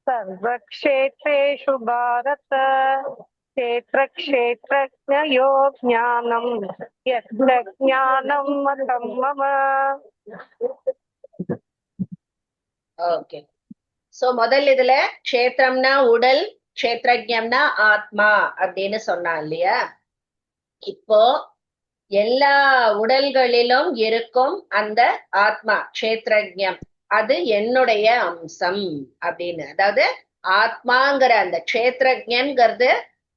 सर्वक्षेत्रेषु भारत क्षेत्रज्ञयोर्ज्ञानं यत्तज्ज्ञानं मतं मम.
ஓகே. சோ முதல்ல இதுல க்ஷேத்திரம்னா உடல், க்ஷேத்ரஜ்ஞம்னா ஆத்மா அப்படின்னு சொன்னா இல்லையா? இப்போ எல்லா உடல்களிலும் இருக்கும் அந்த ஆத்மா க்ஷேத்ரஜ்ஞம், அது என்னுடைய அம்சம் அப்படின்னு. அதாவது ஆத்மாங்கிற அந்த க்ஷேத்ரஜ்ஞன்கிறது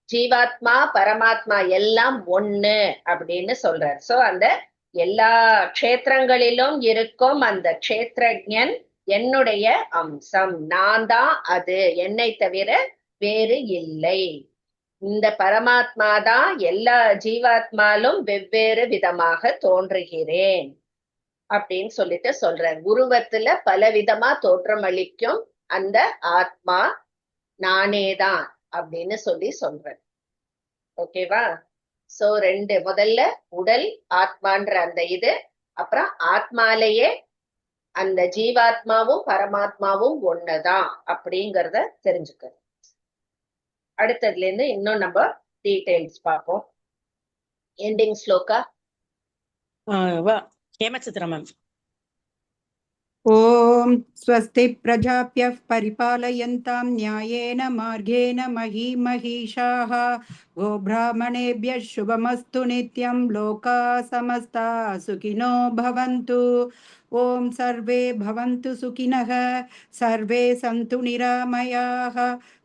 ஜீவாத்மா பரமாத்மா எல்லாம் ஒண்ணு அப்படின்னு சொல்றார். சோ அந்த எல்லா க்ஷேத்திரங்களிலும் இருக்கும் அந்த க்ஷேத்ரஜ்ஞன் என்னுடைய அம்சம், நான் தான் அது, என்னை தவிர வேறு இல்லை. இந்த பரமாத்மா தான் எல்லா ஜீவாத்மாலும் வெவ்வேறு விதமாக தோன்றுகிறேன் அப்படின்னு சொல்லிட்டு சொல்றார். உருவத்துல பலவிதமா தோற்றம் அளிக்கும் அந்த ஆத்மா நானேதான் அப்படின்னு சொல்றேன். ஓகேவா? சோ ரெண்டு, முதல்ல உடல் ஆத்மான்ற அந்த இது, அப்புறம் ஆத்மாலேயே அந்த ஜீவாத்மாவும் பரமாத்மாவும் ஒண்ணுதான் அப்படிங்கறத தெரிஞ்சுக்க. அடுத்ததுல இருந்து இன்னும் நம்ம டீடைல்ஸ் பார்ப்போம். Ending shloka
Hemachitra ma'am.
ॐ स्वस्ति प्रजाभ्यः परिपालयन्तां न्यायेन मार्गेण महीमहीषाः गोब्राह्मणेभ्यः शुभमस्तु नित्यं लोकाः समस्ताः सुखिनो भवन्तु. ॐ सर्वे भवन्तु सुखिनः, सर्वे सन्तु निरामयाः,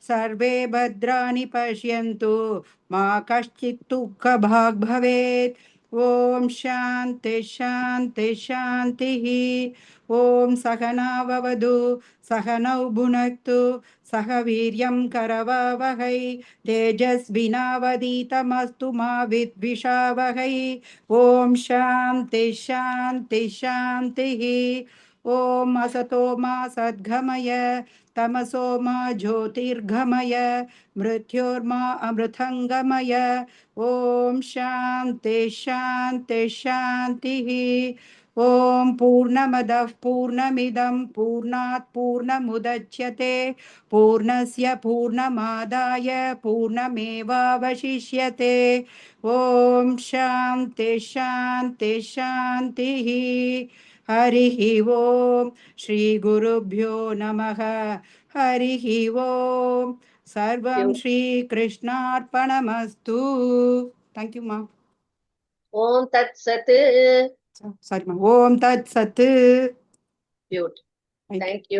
सर्वे भद्राणि पश्यन्तु, मा कश्चित् दुःखभाग् भवेत्. ॐ शान्ति शान्ति शान्तिः. ॐ सहनाववतु सहनौ भुनक्तु सह वीर्यं करवावहै तेजस्विनावधीतमस्तु मा विद्विषावहै. ॐ शान्ति शान्ति शान्तिः. ॐ असतो मा सद्गमय तमसो मा ज्योतिर्गमय मृत्योर्मा अमृतङ्गमय ॐ शान्ति शान्ति शान्तिः ॐ पूर्णमदः पूर्णमिदं पूर्णात् पूर्णमुदच्यते पूर्णस्य पूर्णमादाय पूर्णमेवावशिष्यते ॐ शान्ति शान्ति शान्तिः हरिः ॐ श्रीगुरुभ्यो नमः हरिः ॐ सर्वं श्रीकृष्णार्पणमस्तु थैंक यू मा
ஓம் தத் சத்.
sorry ma ॐ तत्सत्
Beautiful. Thank you.